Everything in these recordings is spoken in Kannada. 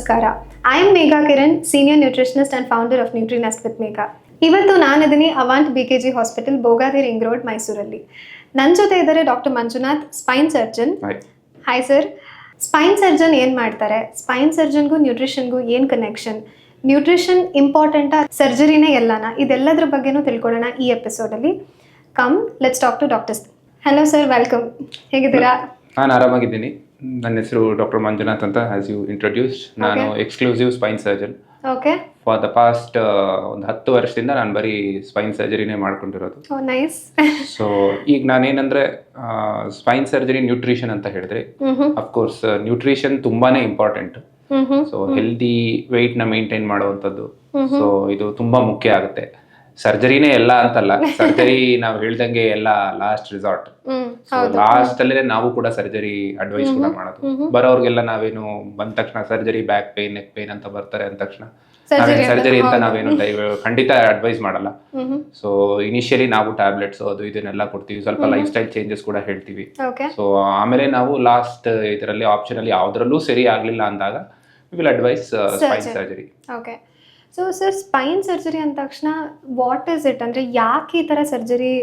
ನಮಸ್ಕಾರ. I am Megha Kiran, senior nutritionist and founder of Nutrinest with Megha. ಇವತ್ತು ನಾನಿದ್ದೀನಿ Avant BKG hospital, Bogadi ring road, ಮೈಸೂರಲ್ಲಿ. ನನ್ನ ಜೊತೆ ಇದ್ದಾರೆ doctor Manjunath, spine surgeon. Hi sir. Spine surgeon ಏನು ಮಾಡ್ತಾರೆ? ಸ್ಪೈನ್ ಸರ್ಜನ್ಗೂ ನ್ಯೂಟ್ರಿಷನ್ಗೂ ಏನು ಕನೆಕ್ಷನ್? ನ್ಯೂಟ್ರಿಷನ್ ಇಂಪಾರ್ಟೆಂಟಾ, ಸರ್ಜರಿನೇ ಎಲ್ಲಾನ? ಇದೆಲ್ಲದ್ರ ಬಗ್ಗೆನೂ ತಿಳ್ಕೊಳ್ಳೋಣ ಈ ಎಪಿಸೋಡಲ್ಲಿ. Come let's talk to doctors. Hello sir, welcome. ಹೇಗಿದ್ದೀರಾ? ನಾನು ಆರಾಮಾಗಿದ್ದೀನಿ. ನನ್ನ ಹೆಸರು ಡಾಕ್ಟರ್ ಮಂಜುನಾಥ್ ಅಂತ. ಆಸ್ ಯು ಇಂಟ್ರೊಡ್ಯೂಸ್ಡ್, ನಾನು exclusive spine surgeon. Okay. For the past ಒಂದು 10 ವರ್ಷದಿಂದ ನಾನು ಬರೀ ಸ್ಪೈನ್ ಸರ್ಜರಿನೇ ಮಾಡ್ಕೊಂಡಿರೋದು. ನೈಸ್. ಸೊ ಈಗ ನಾನೇನಂದ್ರೆ ಸ್ಪೈನ್ ಸರ್ಜರಿ ನ್ಯೂಟ್ರಿಷನ್ ಅಂತ ಹೇಳಿದ್ರೆ, ಅಫ್ಕೋರ್ಸ್ ನ್ಯೂಟ್ರಿಷನ್ ತುಂಬಾನೇ ಇಂಪಾರ್ಟೆಂಟ್. ಸೊ ಹೆಲ್ದಿ ವೆಯ್ಟ್ ನ ಮೇಂಟೈನ್ ಮಾಡುವಂಥದ್ದು, ಸೊ ಇದು ತುಂಬಾ ಮುಖ್ಯ ಆಗುತ್ತೆ. ಸರ್ಜರಿನೇ ಎಲ್ಲ ಅಂತಲ್ಲ, ಸರ್ಜರಿ ನಾವು ಹೇಳ್ದಂಗೆ ಎಲ್ಲ ಲಾಸ್ಟ್ ರಿಸಾರ್ಟ್. ಲಾಸ್ಟ್ ಅಲ್ಲೇ ನಾವು ಕೂಡ ಸರ್ಜರಿ ಅಡ್ವೈಸ್ ಕೂಡ ಮಾಡೋದು. ಬರೋರ್ಗೆಲ್ಲ ನಾವೇನು ಬಂದ ತಕ್ಷಣ surgery, back pain, neck pain ಅಂತ ಬರ್ತಾರೆ ಅಂದ ತಕ್ಷಣ ಸರ್ಜರಿ ಅಂತ ನಾವೇನು ಖಂಡಿತ ಅಡ್ವೈಸ್ ಮಾಡಲ್ಲ. ಸೊ ಇನಿಷಿಯಲಿ ನಾವು ಟ್ಯಾಬ್ಲೆಟ್ಸ್ ಅದು ಇದನ್ನೆಲ್ಲ ಕೊಡ್ತೀವಿ, ಸ್ವಲ್ಪ ಲೈಫ್ ಸ್ಟೈಲ್ ಚೇಂಜಸ್ ಕೂಡ ಹೇಳ್ತೀವಿ. ಸೊ ಆಮೇಲೆ ನಾವು ಲಾಸ್ಟ್ ಇದರಲ್ಲಿ ಆಪ್ಷನ್ ಅಲ್ಲಿ ಯಾವ್ದ್ರಲ್ಲೂ ಸರಿ ಆಗ್ಲಿಲ್ಲ ಅಂದಾಗ will advise Spain surgery. Okay. So sir, Spain surgery ಅಂದ ತಕ್ಷಣ ವಾಟ್ ಇಸ್ ಇಟ್? ಅಂದರೆ ಯಾಕೆ ಈ ಥರ ಸರ್ಜರಿ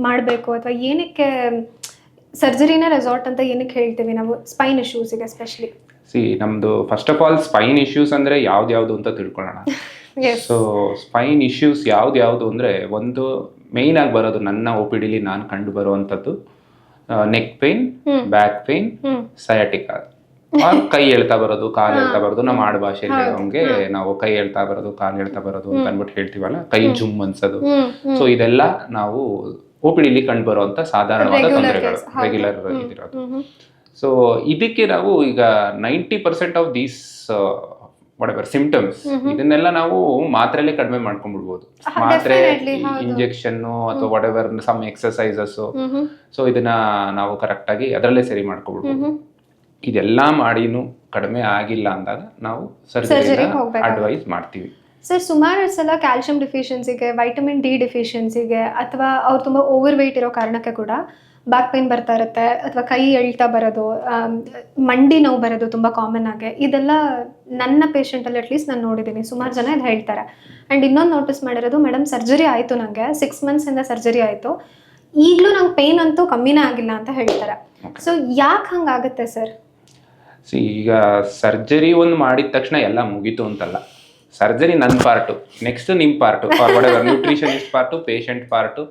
ಮಾಡಬೇಕು, ಅಥವಾ ಏನಕ್ಕೆ ಸರ್ಜರಿನ ರೆಸಾರ್ಟ್ ಅಂತ ಏನಕ್ಕೆ ಹೇಳ್ತೀವಿ ನಾವು ಸ್ಪೈನ್ ಇಶ್ಯೂಸಿಗೆ ಎಸ್ಪೆಷಲಿ? ನಮ್ದು first of all spine issues ಅಂದ್ರೆ ಯಾವ್ದು ಅಂತ ತಿಳ್ಕೊಳ್ಳೋಣ. ಸೊ ಸ್ಪೈನ್ ಇಶ್ಯೂಸ್ ಯಾವ್ದು ಅಂದ್ರೆ, ಒಂದು ಮೇನ್ ಆಗಿ ಬರೋದು ನನ್ನ OPD ನಾನು ಕಂಡು ಬರುವಂತದ್ದು neck pain, back pain, sciatica. ಕೈ ಹೇಳ್ತಾ ಬರೋದು, ಕಾಲು ಹೇಳ್ತಾ ಬರೋದು. ನಮ್ಮ ಆಡು ಭಾಷೆಯಲ್ಲಿ ಹೇಳೋಂಗೆ ನಾವು ಕೈ ಹೇಳ್ತಾ ಬರೋದು, ಕಾಲು ಹೇಳ್ತಾ ಬರೋದು ಅಂತ ಅನ್ಬಿಟ್ಟು ಹೇಳ್ತೀವಲ್ಲ, ಕೈ ಜುಮ್ ಅನ್ಸೋದು. ಸೊ ಇದೆಲ್ಲ ನಾವು OPD ಕಂಡು ಬರುವಂತ ಸಾಧಾರಣವಾದ ತೊಂದರೆಗಳು, ರೆಗ್ಯುಲರ್ ಇದಿರೋದು. ಸೊ ಇದಕ್ಕೆ ನಾವು ಈಗ 90% ಆಫ್ ದೀಸ್ ವಾಟ್ ಸಿಂಪ್ಟಮ್ಸ್ ಇದನ್ನೆಲ್ಲ ನಾವು ಮಾತ್ರೆಲ್ಲೇ ಕಡಿಮೆ ಮಾಡ್ಕೊಂಡ್ಬಿಡ್ಬೋದು. ಮಾತ್ರೆ, ಇಂಜೆಕ್ಷನ್ ಅಥವಾ whatever some exercises. So ಇದನ್ನ ನಾವು ಕರೆಕ್ಟ್ ಆಗಿ ಅದರಲ್ಲೇ ಸರಿ ಮಾಡ್ಕೊಂಡ್ಬಿಡ್ಬೋದು. ಇದೆಲ್ಲ ಮಾಡಿನೂ ಕಡಿಮೆ ಆಗಿಲ್ಲ ಅಂದಾಗ ನಾವು ಸರ್ಜರಿ ಅಡ್ವೈಸ್ ಮಾಡ್ತೀವಿ. ಸರ್, ಸುಮಾರು ಸಲ ಕ್ಯಾಲ್ಸಿಯಂ ಡಿಫಿಷಿಯನ್ಸಿಗೆ, ವೈಟಮಿನ್ D ಡಿಫಿಷಿಯನ್ಸಿಗೆ, ಅಥವಾ ಅವ್ರು ತುಂಬ ಓವರ್ ವೆಯ್ಟ್ ಇರೋ ಕಾರಣಕ್ಕೆ ಕೂಡ ಬ್ಯಾಕ್ ಪೇನ್ ಬರ್ತಾ ಇರುತ್ತೆ, ಅಥವಾ ಕೈ ಎಳ್ತಾ ಬರೋದು, ಮಂಡಿ ನೋವು ಬರೋದು ತುಂಬ ಕಾಮನ್ ಆಗಿ. ಇದೆಲ್ಲ ನನ್ನ ಪೇಷಂಟಲ್ಲಿ ಅಟ್ಲೀಸ್ಟ್ ನಾನು ನೋಡಿದ್ದೀನಿ, ಸುಮಾರು ಜನ ಇದು ಹೇಳ್ತಾರೆ. ಆ್ಯಂಡ್ ಇನ್ನೊಂದು ನೋಟಿಸ್ ಮಾಡಿರೋದು, ಮೇಡಮ್ ಸರ್ಜರಿ ಆಯಿತು, ನನಗೆ 6 ಮಂತ್ಸಿಂದ ಸರ್ಜರಿ ಆಯಿತು, ಈಗಲೂ ನಂಗೆ ಪೇನ್ ಅಂತೂ ಕಮ್ಮಿನೇ ಆಗಿಲ್ಲ ಅಂತ ಹೇಳ್ತಾರೆ. ಸೊ ಯಾಕೆ ಹಂಗಾಗುತ್ತೆ ಸರ್? ಈಗ ಸರ್ಜರಿ ಒಂದು ಮಾಡಿದ ತಕ್ಷಣ ಎಲ್ಲ ಮುಗೀತು ಅಂತಲ್ಲ. ಸರ್ಜರಿ ನನ್ನ ಪಾರ್ಟು, ನೆಕ್ಸ್ಟ್ ನಿಮ್ part, nutritionist part, patient part,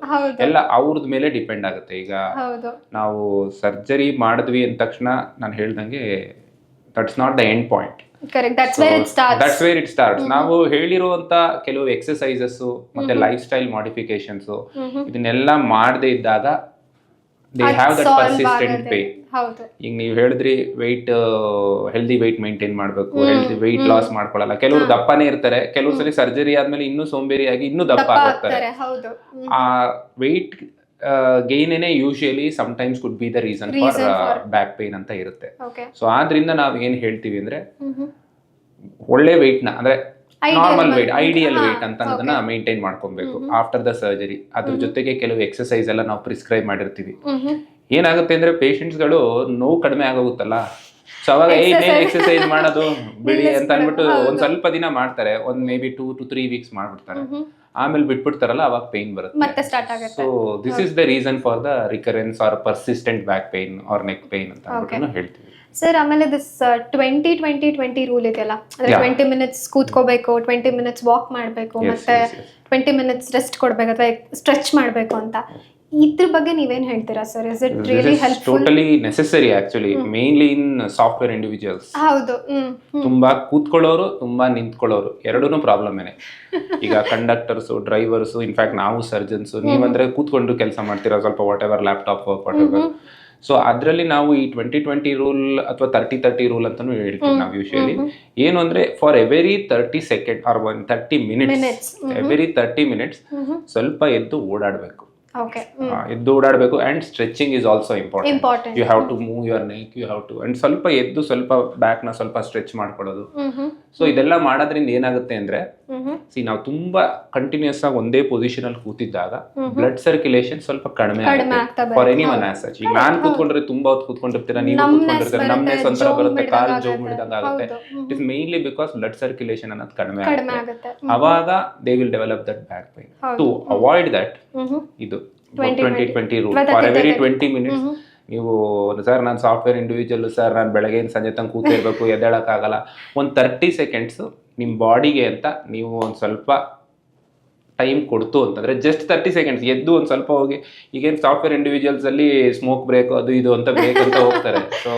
ಎಲ್ಲ ಅವ್ರದ್ ಮೇಲೆ ಡಿಪೆಂಡ್ ಆಗುತ್ತೆ. ಈಗ ನಾವು ಸರ್ಜರಿ ಮಾಡಿದ್ವಿ ಅಂದ ತಕ್ಷಣ ನಾನು ಹೇಳ್ದಂಗೆ that's not the end point. That's where it starts. ನಾವು ಹೇಳಿರುವಂತ ಕೆಲವು ಎಕ್ಸರ್ಸೈಸಸ್ ಮತ್ತೆ ಲೈಫ್ ಸ್ಟೈಲ್ ಮಾಡಿಫಿಕೇಶನ್ಸ್ ಇದನ್ನೆಲ್ಲ ಮಾಡದೇ ಇದ್ದಾಗ they have that persistent pain. ಈಗ ನೀವು ಹೇಳಿದ್ರಿ ವೆಯ್ಟ್, ಹೆಲ್ದಿ ವೆಯ್ಟ್ ಮೇಂಟೈನ್ ಮಾಡಬೇಕು, ಹೆಲ್ದಿ ವೆಯ್ಟ್ ಲಾಸ್ ಮಾಡ್ಕೊಳ್ಳಲ್ಲ. ಕೆಲವರು ದಪ್ಪನೇ ಇರ್ತಾರೆ, ಕೆಲವು ಸಲ ಸರ್ಜರಿ ಆದ್ಮೇಲೆ ಇನ್ನೂ ಸೋಂಬೇರಿಯಾಗಿ ಇನ್ನೂ ದಪ್ಪ ಆಗ್ತಾರೆ. ಆ ವೆಯ್ಟ್ ಗೇನೇನೆ usually sometimes could be the reason for back pain ಅಂತ ಇರುತ್ತೆ. ಸೊ ಆದ್ರಿಂದ ನಾವ್ ಏನ್ ಹೇಳ್ತೀವಿ ಅಂದ್ರೆ, ಒಳ್ಳೆ ವೆಯ್ಟ್ ನ ಅಂದ್ರೆ ನಾರ್ಮಲ್ ವೆಯ್ಟ್, ಐಡಿಯಲ್ ವೆಯ್ಟ್ ಅಂತ ಅನ್ನೋದನ್ನ ಮೇಂಟೈನ್ ಮಾಡ್ಕೊಬೇಕು ಆಫ್ಟರ್ ದ ಸರ್ಜರಿ. ಅದ್ರ ಜೊತೆಗೆ ಕೆಲವು ಎಕ್ಸರ್ಸೈಸ್ ಎಲ್ಲ ನಾವು ಪ್ರಿಸ್ಕ್ರೈಬ್ ಮಾಡಿರ್ತೀವಿ. ಏನಾಗುತ್ತೆ ಅಂದ್ರೆ ಪೇಷಂಟ್ಸ್ಗಳು ನೋವು ಕಡಿಮೆ ಆಗೋಗುತ್ತಲ್ಲ, ಸೊ ಅವಾಗ ಏನೇನ್ ಎಕ್ಸರ್ಸೈಸ್ ಮಾಡೋದು ಬಿಡಿ ಅಂತ ಅಂದ್ಬಿಟ್ಟು ಒಂದ್ ಸ್ವಲ್ಪ ದಿನ ಮಾಡ್ತಾರೆ, ಒಂದ್ ಮೇ ಬಿ 2 to 3 weeks ಮಾಡ್ಬಿಡ್ತಾರೆ, ಆಮೇಲೆ ಬಿಟ್ಬಿಡ್ತಾರಲ್ಲ, ಅವಾಗ ಪೇನ್ ಬರುತ್ತೆ. So this is the reason for the recurrence or persistent back pain or neck pain ಅಂತ ಅಂದ್ಬಿಟ್ಟು ಹೇಳ್ತೀವಿ. ಸರ್, ಆಮೇಲೆ ದಿಸ್ 20-20-20 ರೂಲ್ ಇದೆಯಲ್ಲ, 20 minutes ಕೂತ್ಕೋಬೇಕು, 20 minutes ವಾಕ್ ಮಾಡಬೇಕು, ಮತ್ತೆ 20 minutes ರೆಸ್ಟ್ ಕೊಡಬೇಕು ಅಥವಾ ಸ್ಟ್ರೆಚ್ ಮಾಡಬೇಕು ಅಂತ, ಇದ್ರ ಬಗ್ಗೆ ನೀವೇನ್ ಹೇಳ್ತೀರಾ sir? Is it really helpful? Totally necessary actually, mainly in software individuals. ಹೌದು. ತುಂಬಾ ಕೂತ್ಕೊಳ್ಳೋರು, ತುಂಬಾ ನಿಂತ್ಕೊಳ್ಳೋರು, ಎರಡೂನು ಪ್ರಾಬ್ಲಮ್ ಏನೆ. ಈಗ ಕಂಡಕ್ಟರ್ಸ್, ಡ್ರೈವರ್ಸ್, ಇನ್ಫ್ಯಾಕ್ಟ್ ನಾವು ಸರ್ಜನ್ಸ್, ನೀವಂದ್ರೆ ಕೂತ್ಕೊಂಡು ಕೆಲಸ ಮಾಡ್ತೀರಾ, ಸ್ವಲ್ಪ what ever laptop work, what ever. So ಅದರಲ್ಲಿ ನಾವು ಈ 20-20 ರೂಲ್ ಅಥವಾ 30-30 ರೂಲ್ ಅಂತಾನು ಹೇಳ್ತೀವಿ ನಾವು ಯೂಶುವಲಿ. ಏನು ಅಂದ್ರೆ, for every 30 seconds or 30 minutes, every 30 minutes ಸ್ವಲ್ಪ ಎದ್ದು ಓಡಾಡಬೇಕು. ಓಕೆ ಎದ್ದು ಓಡಾಡಬೇಕು and stretching is also important. Important. You have to move your neck, you have to and ಸ್ವಲ್ಪ ಎದ್ದು ಸ್ವಲ್ಪ ಬ್ಯಾಕ್ ನ ಸ್ವಲ್ಪ ಸ್ಟ್ರೆಚ್ ಮಾಡ್ಕೊಳ್ಳೋದು. ಸೊ ಇದೆಲ್ಲ ಮಾಡೋದ್ರಿಂದ ಏನಾಗುತ್ತೆ ಅಂದ್ರೆ ನಾವು ತುಂಬಾ ಕಂಟಿನ್ಯೂಸ್ ಆಗಿ ಒಂದೇ ಪೊಸಿಷನ್ ಅಲ್ಲಿ ಕೂತಿದ್ದಾಗ ಬ್ಲಡ್ ಸರ್ಕ್ಯುಲೇಷನ್ ಸ್ವಲ್ಪ ಕಡಿಮೆ ಆಗುತ್ತೆ for any one as such. ಈಗ ನಾನ್ ಕೂತ್ಕೊಂಡ್ರೆ ತುಂಬಾ ಹೊತ್ತು ಕೂತ್ಕೊಂಡಿರ್ತೀರಾ, ನೀವು ಕೂತ್ಕೊಂಡಿರ್ತೀರಾ, ನಮ್ನೆಸ್ ಒಂಥರ ಬರುತ್ತೆ, ಕಾಲ್ ಜೋಮ್ ಹಿಡಿದಂಗ ಆಗುತ್ತೆ. It is mainly because blood circulation ಅನ್ನೋದು ಕಡಿಮೆ ಆಗುತ್ತೆ. ಅವಾಗ they will develop that back pain. To avoid that ಇದು 20-20 ರೂಲ್ ಫಾರ್ ಎವರಿ 20 ಮಿನಿಟ್ಸ್ ನೀವು ಸರ್ ನಾನು ಸಾಫ್ಟ್ವೇರ್ ಇಂಡಿವಿಜುವಲ್ ಸರ್ ನಾನು ಬೆಳಗ್ಗೆ ಸಂಜೆ ತನಕ ಕೂತಿರ್ಬೇಕು ಎದ್ದೇಳಕ್ಕಾಗಲ್ಲ, ಒಂದು 30 ಸೆಕೆಂಡ್ಸ್ ನಿಮ್ಮ ಬಾಡಿಗೆ ಅಂತ ನೀವು ಒಂದು ಸ್ವಲ್ಪ ಟೈಮ್ ಕೊಡ್ತು ಅಂತಂದ್ರೆ ಜಸ್ಟ್ 30 ಸೆಕೆಂಡ್ಸ್ ಎದ್ದು ಒಂದು ಸ್ವಲ್ಪ ಹೋಗಿ. ಈಗೇನು ಸಾಫ್ಟ್ವೇರ್ ಇಂಡಿವಿಜುವಲ್ಸ್ ಅಲ್ಲಿ ಸ್ಮೋಕ್ ಬ್ರೇಕ್ ಅದು ಇದು ಅಂತ ಬ್ರೇಕ್ ಅಂತ ಹೋಗ್ತಾರೆ. ಸೊ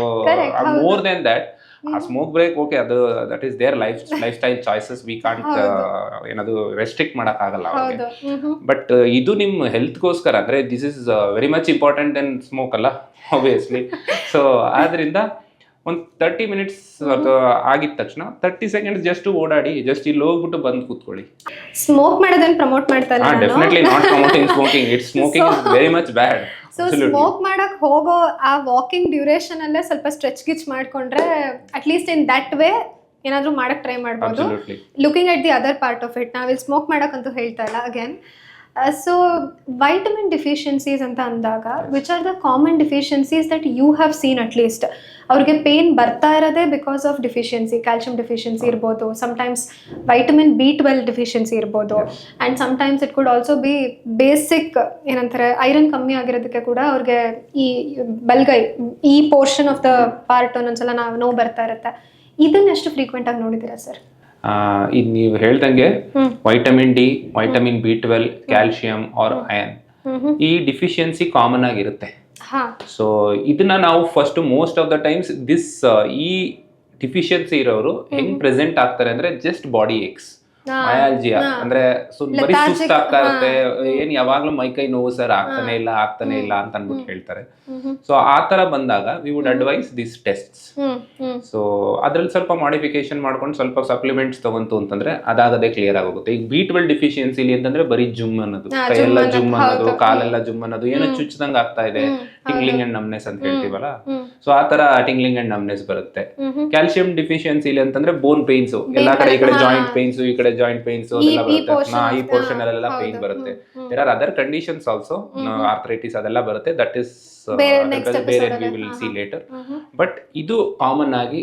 ಮೋರ್ ದೆನ್ ದಟ್ ಆ ಸ್ಮೋಕ್ ಬ್ರೇಕ್ ಓಕೆ, ಅದು that is their lifestyle choices, we can't ಏನದು ರೆಸ್ಟ್ರಿಕ್ಟ್ ಮಾಡಕ್ ಆಗಲ್ಲ ಅವ್ರಿಗೆ. ಬಟ್ ಇದು ನಿಮ್ಮ ಹೆಲ್ತ್ಗೋಸ್ಕರ ಅಂದ್ರೆ this is very much important than smoke ಅಲ್ಲ ಆಬ್ವಿಯಸ್ಲಿ. ಸೊ ಆದ್ರಿಂದ ಒಂದು 30 ಮಿನಿಟ್ಸ್ ಆಗಿದ ತಕ್ಷಣ 30 ಸೆಕೆಂಡ್ಸ್ ಜಸ್ಟ್ ಓಡಾಡಿ, ಜಸ್ಟ್ ಇಲ್ಲಿ ಹೋಗ್ಬಿಟ್ಟು ಬಂದು ಕೂತ್ಕೊಳ್ಳಿ. ಸ್ಮೋಕ್ ಮಾಡೋದನ್ನ ಪ್ರಮೋಟ್ ಮಾಡ್ತಾ ಇಲ್ಲ, definitely not promoting smoking. It's smoking is very much bad. So smoke ಮಾಡಕ್ ಹೋಗೋ ಆ ವಾಕಿಂಗ್ ಡ್ಯೂರೇಷನ್ ಅಲ್ಲೇ ಸ್ವಲ್ಪ ಸ್ಟ್ರೆಚ್ ಗಿಚ್ ಮಾಡ್ಕೊಂಡ್ರೆ ಅಟ್ಲೀಸ್ಟ್ ಇನ್ ದಟ್ ವೇ ಏನಾದ್ರೂ ಮಾಡಕ್ ಟ್ರೈ ಮಾಡ್ಬೋದು. Looking at the other part of it, ನಾವಿಲ್ಲಿ ಸ್ಮೋಕ್ ಮಾಡಕ್ಕಂತೂ ಹೇಳ್ತಾ ಇಲ್ಲ ಅಗೇನ್. ಸೊ ವೈಟಮಿನ್ ಡಿಫಿಷಿಯನ್ಸೀಸ್ ಅಂತ ಅಂದಾಗ which are the common deficiencies that you have seen at least? ಅವ್ರಿಗೆ ಪೇನ್ ಬರ್ತಾ ಇರೋದೇ because of deficiency, calcium deficiency ಇರ್ಬೋದು, ಸಮ್ಟೈಮ್ಸ್ ವೈಟಮಿನ್ B12 ಡಿಫಿಷಿಯನ್ಸಿ ಇರ್ಬೋದು, and sometimes it could also be basic ಏನಂತಾರೆ ಐರನ್ ಕಮ್ಮಿ ಆಗಿರೋದಕ್ಕೆ ಕೂಡ ಅವ್ರಿಗೆ ಈ ಬಲ್ಗೈ ಈ ಪೋರ್ಷನ್ ಆಫ್ ದ ಪಾರ್ಟ್ ಒಂದೊಂದ್ಸಲ ನೋವು ಬರ್ತಾ ಇರುತ್ತೆ. ಇದನ್ನ ಎಷ್ಟು ಫ್ರೀಕ್ವೆಂಟ್ ಆಗಿ ನೋಡಿದ್ದೀರಾ ಸರ್? ಇದು ನೀವು ಹೇಳ್ದಂಗೆ vitamin D, vitamin B12, calcium or iron ಈ ಡಿಫಿಷಿಯನ್ಸಿ ಕಾಮನ್ ಆಗಿರುತ್ತೆ. ಸೊ ಇದನ್ನ ನಾವು first most of the times ಈ ಡಿಫಿಷಿಯನ್ಸಿ ಇರೋರು ಹೆಂಗ್ ಪ್ರೆಸೆಂಟ್ ಆಗ್ತಾರೆ ಅಂದ್ರೆ ಜಸ್ಟ್ ಬಾಡಿ ಏಕ್ಸ್, ಮಯಾಲ್ಜಿಯಾ ಅಂದ್ರೆ ಬರೀ ಸುಸ್ತಾಗ್ತಾ ಇರುತ್ತೆ, ಏನ್ ಯಾವಾಗ್ಲೂ ಮೈಕೈ ನೋವು ಸರ್ ಆಗ್ತಾನೆ ಇಲ್ಲ ಅಂತ ಅನ್ಬಿಟ್ಟು ಹೇಳ್ತಾರೆ. ಸೊ ಆ ತರ ಬಂದಾಗ we would advise this tests. So ಅದ್ರಲ್ಲಿ ಸ್ವಲ್ಪ ಮಾಡಿಫಿಕೇಶನ್ ಮಾಡ್ಕೊಂಡು ಸ್ವಲ್ಪ ಸಪ್ಲಿಮೆಂಟ್ಸ್ ತಗೊಂತು ಅಂತಂದ್ರೆ ಅದಾಗದೆ ಕ್ಲಿಯರ್ ಆಗೋಗುತ್ತೆ. ಈಗ B12 ಡಿಫಿಷಿಯನ್ಸಿ ಅಂತಂದ್ರೆ ಬರೀ ಜುಮ್ ಅನ್ನೋದು, ಕೈಯೆಲ್ಲ ಜುಮ್ ಅನ್ನೋದು, ಕಾಲೆಲ್ಲ ಜುಮ್ ಅನ್ನೋದು, ಏನೋ ಚುಚ್ಚದಂಗ್ ಆಗ್ತಾ ಇದೆ, ಟಿಂಗ್ಲಿಂಗ್ ಅಂಡ್ ನಮ್ನೆಸ್ ಅಂತ ಹೇಳ್ತೀವಲ್ಲ, ಸೊ ಆ ತರ ಟಿಂಗ್ಲಿಂಗ್ ಅಂಡ್ ನಮ್ನೆಸ್ ಬರುತ್ತೆ. ಕ್ಯಾಲ್ಸಿಯಂ ಡಿಫಿಷಿಯನ್ಸಿ ಅಂತಂದ್ರೆ ಬೋನ್ ಪೇನ್ಸ್, ಎಲ್ಲಾ ಕಡೆ ಈ ಕಡೆ ಜಾಯಿಂಟ್ ಪೇನ್ಸ್, ಈ ಕಡೆ ಜಾಯಿಂಟ್ ಪೇನ್ಸ್ ಅದೆಲ್ಲ ಬರುತ್ತೆ, ಈ ಪೋರ್ಷನ್ ಅಲ್ಲೆಲ್ಲ ಪೇನ್ ಬರುತ್ತೆ. There are other conditions also, arthritis ಅದೆಲ್ಲ ಬರುತ್ತೆ, ದಟ್ ಇಸ್ ಬೇರೆ we will see later. But ಇದು ಕಾಮನ್ ಆಗಿ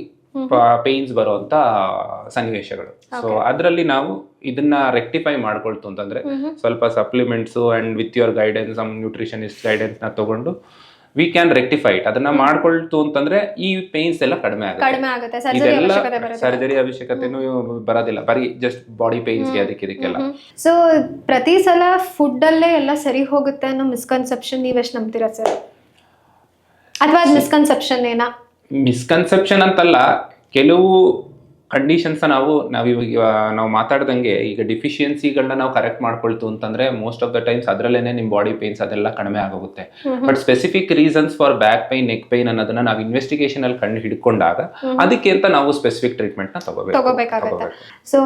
ಪೇನ್ಸ್ ಬರುವಂತ ಸನ್ನಿವೇಶಗಳು. ಸೊ ಅದರಲ್ಲಿ ನಾವು ಇದನ್ನ ರೆಕ್ಟಿಫೈ ಮಾಡ್ಕೊಳ್ತು ಅಂತಂದ್ರೆ ಸ್ವಲ್ಪ supplements and with your guidance, some nutritionist guidance ನ ತಗೊಂಡು ವಿ ಕ್ಯಾನ್ ರೆಕ್ಟಿಫೈ ಇಟ್. ಅದನ್ನ ಮಾಡ್ಕೊಳ್ತು ಅಂತಂದ್ರೆ ಈ ಪೇನ್ಸ್ ಎಲ್ಲ ಕಡಿಮೆ ಆಗುತ್ತೆ. ಇದೆಲ್ಲ ಸರ್ಜರಿ ಅವಶ್ಯಕತೆನೂ ಬರೋದಿಲ್ಲ, ಬರೀ ಜಸ್ಟ್ ಬಾಡಿ ಪೇನ್ಸ್ಗೆ ಇದಕ್ಕೆಲ್ಲ. ಸೊ ಪ್ರತಿ ಸಲ ಫುಡ್ ಅಲ್ಲೇ ಎಲ್ಲ ಸರಿ ಹೋಗುತ್ತೆ ಅನ್ನೋ ಮಿಸ್ಕನ್ಸೆಪ್ಷನ್ ನೀವೆಷ್ಟು ನಂಬ್ತೀರಾ ಸರ್? ಅಥವಾ ಅದು ಮಿಸ್ಕನ್ಸೆಪ್ಷನ್ ಏನಾ? ಮಿಸ್ಕನ್ಸೆಪ್ಷನ್ ಅಂತಲ್ಲ, ಕೆಲವು ಕಂಡೀಷನ್ಸ್ ನಾವು ಮಾತಾಡ್ದಂಗೆ ಈಗ ಡಿಫಿಷಿಯನ್ಸಿಗಳನ್ನ ನಾವು ಕರೆಕ್ಟ್ ಮಾಡ್ಕೊಳ್ತು ಅಂತಂದ್ರೆ ಮೋಸ್ಟ್ ಆಫ್ ದ ಟೈಮ್ಸ್ ಅದರಲ್ಲೇನೆ ನಿಮ್ ಬಾಡಿ ಪೇನ್ಸ್ ಅದೆಲ್ಲ ಕಡಿಮೆ ಆಗೋಗುತ್ತೆ. But specific reasons for back pain, neck pain ಅನ್ನೋದನ್ನ ನಾವು ಇನ್ವೆಸ್ಟಿಗೇಷನ್ ಅಲ್ಲಿ ಕಂಡು ಹಿಡ್ಕೊಂಡಾಗ ಅದಕ್ಕೆ ಅಂತ ನಾವು ಸ್ಪೆಸಿಫಿಕ್ ಟ್ರೀಟ್ಮೆಂಟ್ ನ ತಗೋಬೇಕಾಗುತ್ತೆ. ಸೊ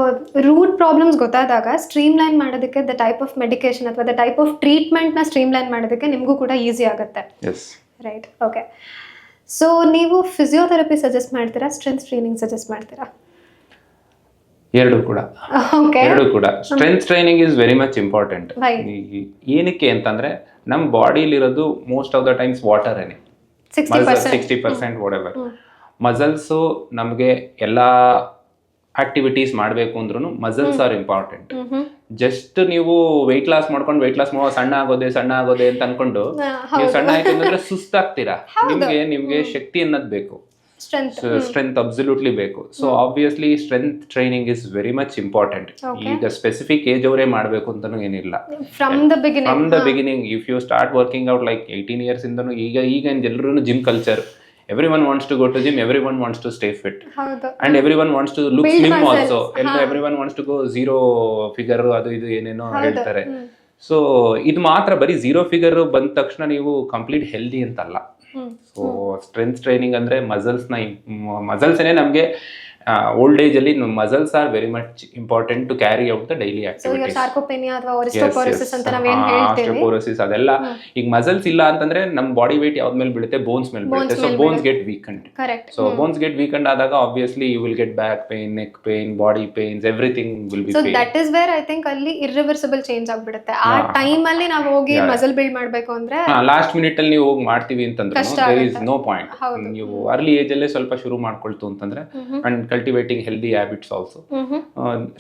ರೂಟ್ ಪ್ರಾಬ್ಲಮ್ಸ್ ಗೊತ್ತಾದಾಗ ಸ್ಟ್ರೀಮ್ ಲೈನ್ ಮಾಡೋದಕ್ಕೆ ದ ಟೈಪ್ ಆಫ್ ಮೆಡಿಕೇಶನ್ ಅಥವಾ ದ ಟೈಪ್ ಆಫ್ ಟ್ರೀಟ್ಮೆಂಟ್ ನ ಸ್ಟ್ರೀಮ್ ಲೈನ್ ಮಾಡೋದಕ್ಕೆ ನಿಮಗೂ ಕೂಡ ಈಸಿ ಆಗುತ್ತೆ. Right, okay. ಸೊ ನೀವು ಫಿಸಿಯೋಥೆರಪಿ ಸಜೆಸ್ಟ್ ಮಾಡ್ತೀರಾ, ಸ್ಟ್ರೆಂತ್ ಟ್ರೈನಿಂಗ್ ಸಜೆಸ್ಟ್ ಮಾಡ್ತೀರಾ? ಎರಡು ಕೂಡ. Strength training is very much important. ಏನಕ್ಕೆ ಅಂತಂದ್ರೆ ನಮ್ಮ ಬಾಡಿಲಿರೋದು most of the times water ಏನೇ, 60% ವಾಟೆವರ್. ಮಸಲ್ಸ್ ನಮಗೆ ಎಲ್ಲಾ ಆಕ್ಟಿವಿಟೀಸ್ ಮಾಡಬೇಕು ಅಂದ್ರೂ ಮಸಲ್ಸ್ ಆರ್ ಇಂಪಾರ್ಟೆಂಟ್. ಜಸ್ಟ್ ನೀವು ವೆಯ್ಟ್ ಲಾಸ್ ಮಾಡ್ಕೊಂಡು ಸಣ್ಣ ಆಗೋದೆ ಅಂತ ಅನ್ಕೊಂಡು ನೀವು ಸಣ್ಣ ಆಯ್ತು ಅಂದ್ರೆ ಸುಸ್ತಾಗ್ತೀರಾ. ನಿಮ್ಗೆ ಶಕ್ತಿ ಅನ್ನೋದು ಬೇಕು, ಸ್ಟ್ರೆಂತ್ ಅಬ್ಸಲ್ಯೂಟ್ಲಿ ಬೇಕು. So obviously strength training is very much important. ಈಗ ಸ್ಪೆಸಿಫಿಕ್ ಏಜ್ ಅವರೇ ಮಾಡಬೇಕು ಅಂತಾನು ಏನಿಲ್ಲ. From the beginning if you start working out like 18 years ಇಂದನು ಈಗ ಎಲ್ಲರೂ gym culture. Everyone wants to go to gym, everyone wants to stay fit, and everyone wants to look slim also. Everyone wants to go zero figure ಅದು ಇದು ಏನೇನೋ ಹೇಳ್ತಾರೆ. ಸೊ ಇದು ಮಾತ್ರ ಬರೀ 0 figure ಬಂದ ತಕ್ಷಣ ನೀವು ಕಂಪ್ಲೀಟ್ ಹೆಲ್ದಿ ಅಂತಲ್ಲ. ಸೊ ಸ್ಟ್ರೆಂತ್ ಟ್ರೈನಿಂಗ್ ಅಂದ್ರೆ ಮಸಲ್ಸ್ನೇ ನಮಗೆ ಓಲ್ಡ್ ಏಜ್ ಅಲ್ಲಿ muscles are very much important to carry out the daily so ಈಗ ಆಕ್ಟಿವಿಟೀಸ್. ಸಾರ್ಕೋಪೆನಿಯಾ ಅಥವಾ ಆಸ್ಟಿಯೋಪೊರೋಸಿಸ್ ಅಂತ ನಾವೇನ್ ಹೇಳ್ತೇವೆ, ಆಸ್ಟಿಯೋಪೊರೋಸಿಸ್ ಅದೆಲ್ಲ ಈಗ ಮಸಲ್ಸ್ ಇಲ್ಲ ಅಂತಂದ್ರೆ ನಮ್ ಬಾಡಿ weight ಯಾವ್ದ ಮೇಲೆ ಬೀಳುತ್ತೆ, ಬೋನ್ಸ್ ಮೇಲೆ ಬೀಳುತ್ತೆ. So bones get weakened. Correct. So bones get weakened ಆದಾಗ obviously you will get back pain, neck pain, body pains, everything will be so pain. That is where I think ಅಲ್ಲಿ ಇರ್ರಿವರ್ಸಿಬಲ್ ಚೇಂಜ್ ಆಗ್ಬಿಡುತ್ತೆ. ಆ ಟೈಮ್ ಅಲ್ಲಿ ನಾವು ಹೋಗಿ ಮಸಲ್ ಬಿಲ್ಡ್ ಮಾಡ್ಬೇಕು ಅಂದ್ರೆ ಲಾಸ್ಟ್ ಮಿನಿಟ್ ಅಲ್ಲಿ ನೀವು ಹೋಗಿ ಮಾಡ್ತೀವಿ ಅಂತಂದ್ರೆ ದೇರ್ ಇಸ್ ನೋ ಪಾಯಿಂಟ್. ಹೌದು. ನೀವು ಅರ್ಲಿ ಏಜ್ ಅಲ್ಲೇ ಸ್ವಲ್ಪ ಶುರು ಮಾಡ್ಕೊಳ್ತು ಅಂತಂದ್ರೆ and cultivating healthy habits also.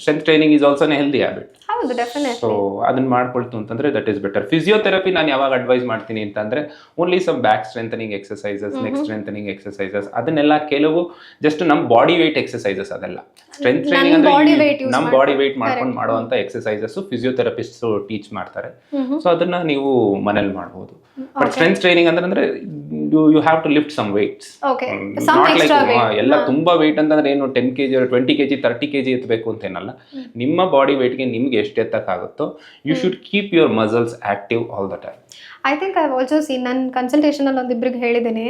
Strength training is also healthy habit. ಹೌದು, ಡೆಫಿನೆಟ್ಲಿ. ಸೊ ಅದನ್ನ ಮಾಡ್ಕೊಳ್ತು ಅಂತಂದ್ರೆ ದಟ್ ಇಸ್ ಬೆಟರ್. ಫಿಸಿಯೋಥೆರಪಿ ನಾನು ಯಾವಾಗ ಅಡ್ವೈಸ್ ಮಾಡ್ತೀನಿ ಅಂತಂದ್ರೆ only some back strengthening exercises, neck strengthening exercises, ಅದನ್ನೆಲ್ಲ ಕೆಲವು ಜಸ್ಟ್ ನಮ್ ಬಾಡಿ weight ಎಕ್ಸರ್ಸೈಸಸ್. ಅದೆಲ್ಲ ಸ್ಟ್ರೆಂತ್ ಟ್ರೈನಿಂಗ್ ಅಂದ್ರೆ ನಮ್ ಬಾಡಿ weight ಮಾಡ್ಕೊಂಡು ಮಾಡುವಂತ ಎಕ್ಸರ್ಸೈಸಸ್ ಫಿಸಿಯೋಥೆರಪಿಸ್ಟ್ ಟೀಚ್ ಮಾಡ್ತಾರೆ. ಸೊ ಅದನ್ನ ನೀವು ಮನೇಲಿ ಮಾಡಬಹುದು. ಬಟ್ ಸ್ಟ್ರೆಂತ್ ಟ್ರೈನಿಂಗ್ ಅಂದ್ರೆ you have to lift some weights. Okay, not like ಎಲ್ಲ ತುಂಬಾ weight ಅಂತಂದ್ರೆ ಏನು 10 kg 20 kg 30 kg ಎತ್ತಬೇಕು ಅಂತ ಏನಲ್ಲ. ನಿಮ್ಮ ಬಾಡಿ ಗೆ ನಿಮ್ಗೆ ಎಷ್ಟು ಎತ್ತಕ್ಕಾಗುತ್ತೋ you should keep your muscles active all the time. I think I also seen, ನನ್ನ ಕನ್ಸಲ್ಟೇಷನ್ ಅಲ್ಲಿ ಒಂದಿಬ್ರಿಗೆ ಹೇಳಿದ್ದೀನಿ,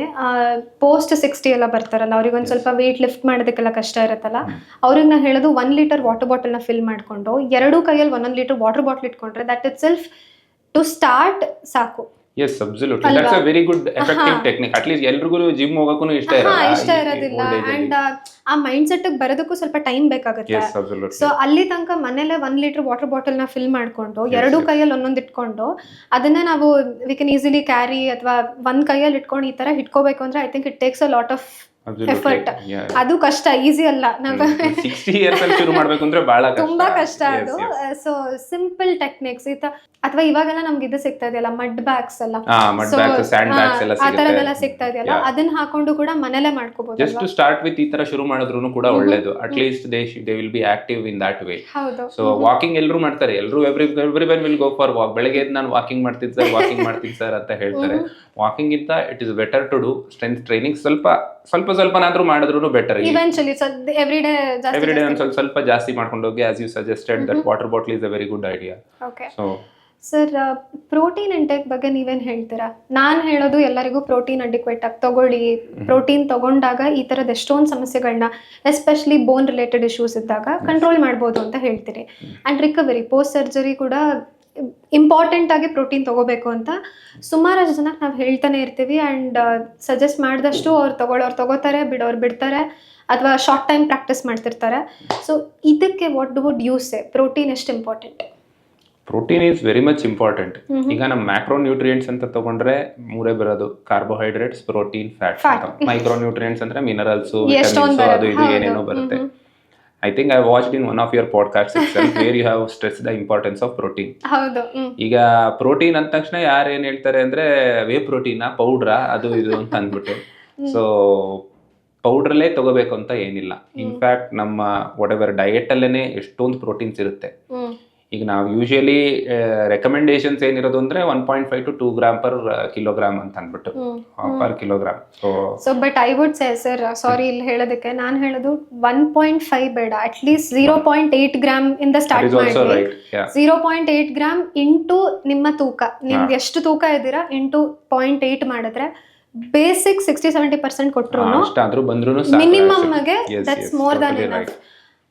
ಪೋಸ್ಟ್ 60 ಎಲ್ಲ ಬರ್ತಾರಲ್ಲ, ಅವ್ರಿಗೆ ಒಂದು ಸ್ವಲ್ಪ ವೆಯ್ಟ್ ಲಿಫ್ಟ್ ಮಾಡೋದಕ್ಕೆಲ್ಲ ಕಷ್ಟ ಇರುತ್ತಲ್ಲ, ಅವ್ರಿಗೆ ನಾನು ಹೇಳೋದು 1 ಲೀಟರ್ ವಾಟರ್ ಬಾಟಲ್ನ ಫಿಲ್ ಮಾಡಿಕೊಂಡು 2 ಕೈಯಲ್ಲಿ 1 ಲೀಟರ್ ವಾಟರ್ ಬಾಟಲ್ ಇಟ್ಕೊಂಡ್ರೆ that itself to start ಸಾಕು. Yes, absolutely. That's a very good effective technique. At least ಎಲ್ರಿಗೂ ಜಿಮ್ ಹೋಗಕ್ಕೂ ಇಷ್ಟ ಇರೋದಿಲ್ಲ ಅಂಡ್ ಆ ಮೈಂಡ್ ಸೆಟ್ ಬರೋದಕ್ಕೂ ಸ್ವಲ್ಪ ಟೈಮ್ ಬೇಕಾಗುತ್ತೆ. Yes, absolutely. ಸೊ ಅಲ್ಲಿ ತನಕ ಮನೇಲೆ 1 ಲೀಟರ್ ವಾಟರ್ ಬಾಟಲ್ ನ ಫಿಲ್ ಮಾಡ್ಕೊಂಡು 2 ಕೈಯಲ್ಲಿ ಒಂದೊಂದು ಇಟ್ಕೊಂಡು ಅದನ್ನ ನಾವು ವಿ ಕ್ಯಾನ್ ಈಸಿಲಿ ಕ್ಯಾರಿ, ಅಥವಾ 1 ಕೈಯಲ್ಲಿ ಇಟ್ಕೊಂಡು ಈ ತರ ಇಟ್ಕೋಬೇಕು ಅಂದ್ರೆ I think it takes a lot of effort. ಅದು ಕಷ್ಟ, ಈಸಿ ಅಲ್ಲ. ನಾವು 60 ಇಯರ್ಸ್ ಅಲ್ಲಿ ಶುರು ಮಾಡ್ಬೇಕು ಅಂದ್ರೆ ಬಹಳ ಕಷ್ಟ, ತುಂಬಾ ಕಷ್ಟ ಅದು. ಸೊ ಸಿಂಪಲ್ ಟೆಕ್ನಿಕ್ಸ್ ಅಥವಾ ಇವಾಗೆಲ್ಲ ನಮ್ಗೆ ಇದು ಸಿಗ್ತಾ ಇದೆಯಲ್ಲ ಮಡ್ ಬ್ಯಾಗ್ಸ್ ಎಲ್ಲ, ಆ ತರದೆಲ್ಲ ಸಿಗ್ತಾ ಇದೆಯಲ್ಲ, ಅದನ್ನ ಹಾಕೊಂಡು ಕೂಡ ಮನೇಲೆ ಮಾಡ್ಕೋಬಹುದು. ಜಸ್ಟ್ ಟು ಸ್ಟಾರ್ಟ್ ವಿತ್ ಈ ತರ ಶುರು ಮಾಡಿದ್ರು ಕೂಡ ಒಳ್ಳೇದು. At least they will be active in that way. ಹೌದು. ಸೊ ವಾಕಿಂಗ್ ಎಲ್ಲರೂ ಮಾಡ್ತಾರೆ, ಎಲ್ಲರೂ everyone will go for walk. ಬೆಳಗ್ಗೆ ಎದ್ದು ನಾನು ವಾಕಿಂಗ್ ಮಾಡ್ತೀನಿ ಸರ್ ಅಂತ ಹೇಳ್ತಾರೆ. ವಾಕಿಂಗ್ ಇಂತ it is better to do strength training. ಸ್ವಲ್ಪನಾದ್ರೂ ಮಾಡಿದ್ರು ಬೆಟರ್. ಇವೆಂಚುಲಿ ಎವ್ರಿ ಡೇ ಸ್ವಲ್ಪ ಜಾಸ್ತಿ ಮಾಡ್ಕೊಂಡು ಹೋಗಿ, as you suggested that water bottle is a very good idea. Okay so sir, protein intake ಬಗ್ಗೆ ನೀವೇನು ಹೇಳ್ತೀರಾ? ನಾನು ಹೇಳೋದು ಎಲ್ಲರಿಗೂ ಪ್ರೋಟೀನ್ ಅಡಿಕ್ವೇಟ್ ಆಗಿ ತಗೊಳ್ಳಿ. ಪ್ರೋಟೀನ್ ತಗೊಂಡಾಗ ಈ ಥರದ ಎಷ್ಟೊಂದು ಸಮಸ್ಯೆಗಳನ್ನ, ಎಸ್ಪೆಷಲಿ ಬೋನ್ ರಿಲೇಟೆಡ್ ಇಶ್ಯೂಸ್ ಇದ್ದಾಗ ಕಂಟ್ರೋಲ್ ಮಾಡ್ಬೋದು ಅಂತ ಹೇಳ್ತೀರಿ. ಆ್ಯಂಡ್ ರಿಕವರಿ ಪೋಸ್ಟ್ ಸರ್ಜರಿ ಕೂಡ ಇಂಪಾರ್ಟೆಂಟ್ ಆಗಿ ಪ್ರೋಟೀನ್ ತಗೋಬೇಕು ಅಂತ ಸುಮಾರಷ್ಟು ಜನಕ್ಕೆ ನಾವು ಹೇಳ್ತಾನೆ ಇರ್ತೀವಿ. ಆ್ಯಂಡ್ ಸಜೆಸ್ಟ್ ಮಾಡಿದಷ್ಟು ಅವ್ರು ತಗೋತಾರೆ, ಬಿಡೋರು ಬಿಡ್ತಾರೆ, ಅಥವಾ ಶಾರ್ಟ್ ಟೈಮ್ ಪ್ರಾಕ್ಟೀಸ್ ಮಾಡ್ತಿರ್ತಾರೆ. ಸೊ ಇದಕ್ಕೆ what would you say, protein ಎಷ್ಟು important? Protein is very much important. ಈಗ ನಮ್ಮ ಮ್ಯಾಕ್ರೋ ನ್ಯೂಟ್ರಿಯೆಂಟ್ಸ್ ಅಂತ ತಗೊಂಡ್ರೆ 3 ಬರೋದು: carbohydrates, protein, fats. Micronutrients ಅಂದ್ರೆ ಮಿನರಲ್ಸ್, ವಿಟಮಿನ್ಸ್, ಅದು ಇದು ಏನೇನೋ ಬರುತ್ತೆ. I think I watched in one of your podcasts itself where you have stressed the importance of protein. ಹೌದು. ಈಗ ಪ್ರೋಟೀನ್ ಅಂದ ತಕ್ಷಣ ಯಾರು ಏನ್ ಹೇಳ್ತಾರೆ ಅಂದ್ರೆ ವೇ ಪ್ರೋಟೀನಾ, ಪೌಡ್ರಾ, ಅದು ಇದು ಅಂತ ಅಂದ್ಬಿಟ್ಟು. ಸೊ ಪೌಡ್ರಲ್ಲೇ ತಗೋಬೇಕು ಅಂತ ಏನಿಲ್ಲ. ಇನ್ಫ್ಯಾಕ್ಟ್ ನಮ್ಮ ವಾಟ್ ಎವರ್ ಡಯಟ್ ಅಲ್ಲೇನೆ ಎಷ್ಟೊಂದು ಪ್ರೋಟೀನ್ಸ್ ಇರುತ್ತೆ. ಈಗ ನಾವು ಯೂಶಲಿ ರೆಕಮೆಂಡೇಶನ್ಸ್ ಏನಿರೋದು ಅಂದ್ರೆ 1.5 to 2 ಗ್ರಾಮ್ ಪರ್ ಕಿಲೋಗ್ರಾಮ್ ಅಂತ ಅಂದ್ಬಿಟ್ಟು per kilogram. So but I would say sir, sorry ಇಲ್ಲಿ ಹೇಳೋದಕ್ಕೆ, ನಾನು ಹೇಳೋದು 1.5 ಬೇಡ, ಅಟ್ ಲೀಸ್ಟ್ 0.8 ಗ್ರಾಮ್ ಇಂದ ಸ್ಟಾರ್ಟ್ ಮಾಡಿ. 0.8 ಗ್ರಾಮ್ ಇಂಟು ನಿಮ್ಮ ತೂಕ, ನಿಮ್ಗೆ ಎಷ್ಟು ತೂಕ ಇದ್ದೀರಾ ಇಂಟು 0.8 ಮಾಡಿದ್ರೆ ಬೇಸಿಕ್ 60-70% ಕೊಟ್ಟರು ಮಿನಿಮಮ್ ಗೆ ದಟ್ಸ್ ಮೋರ್ ದನ್ ಎನಫ್.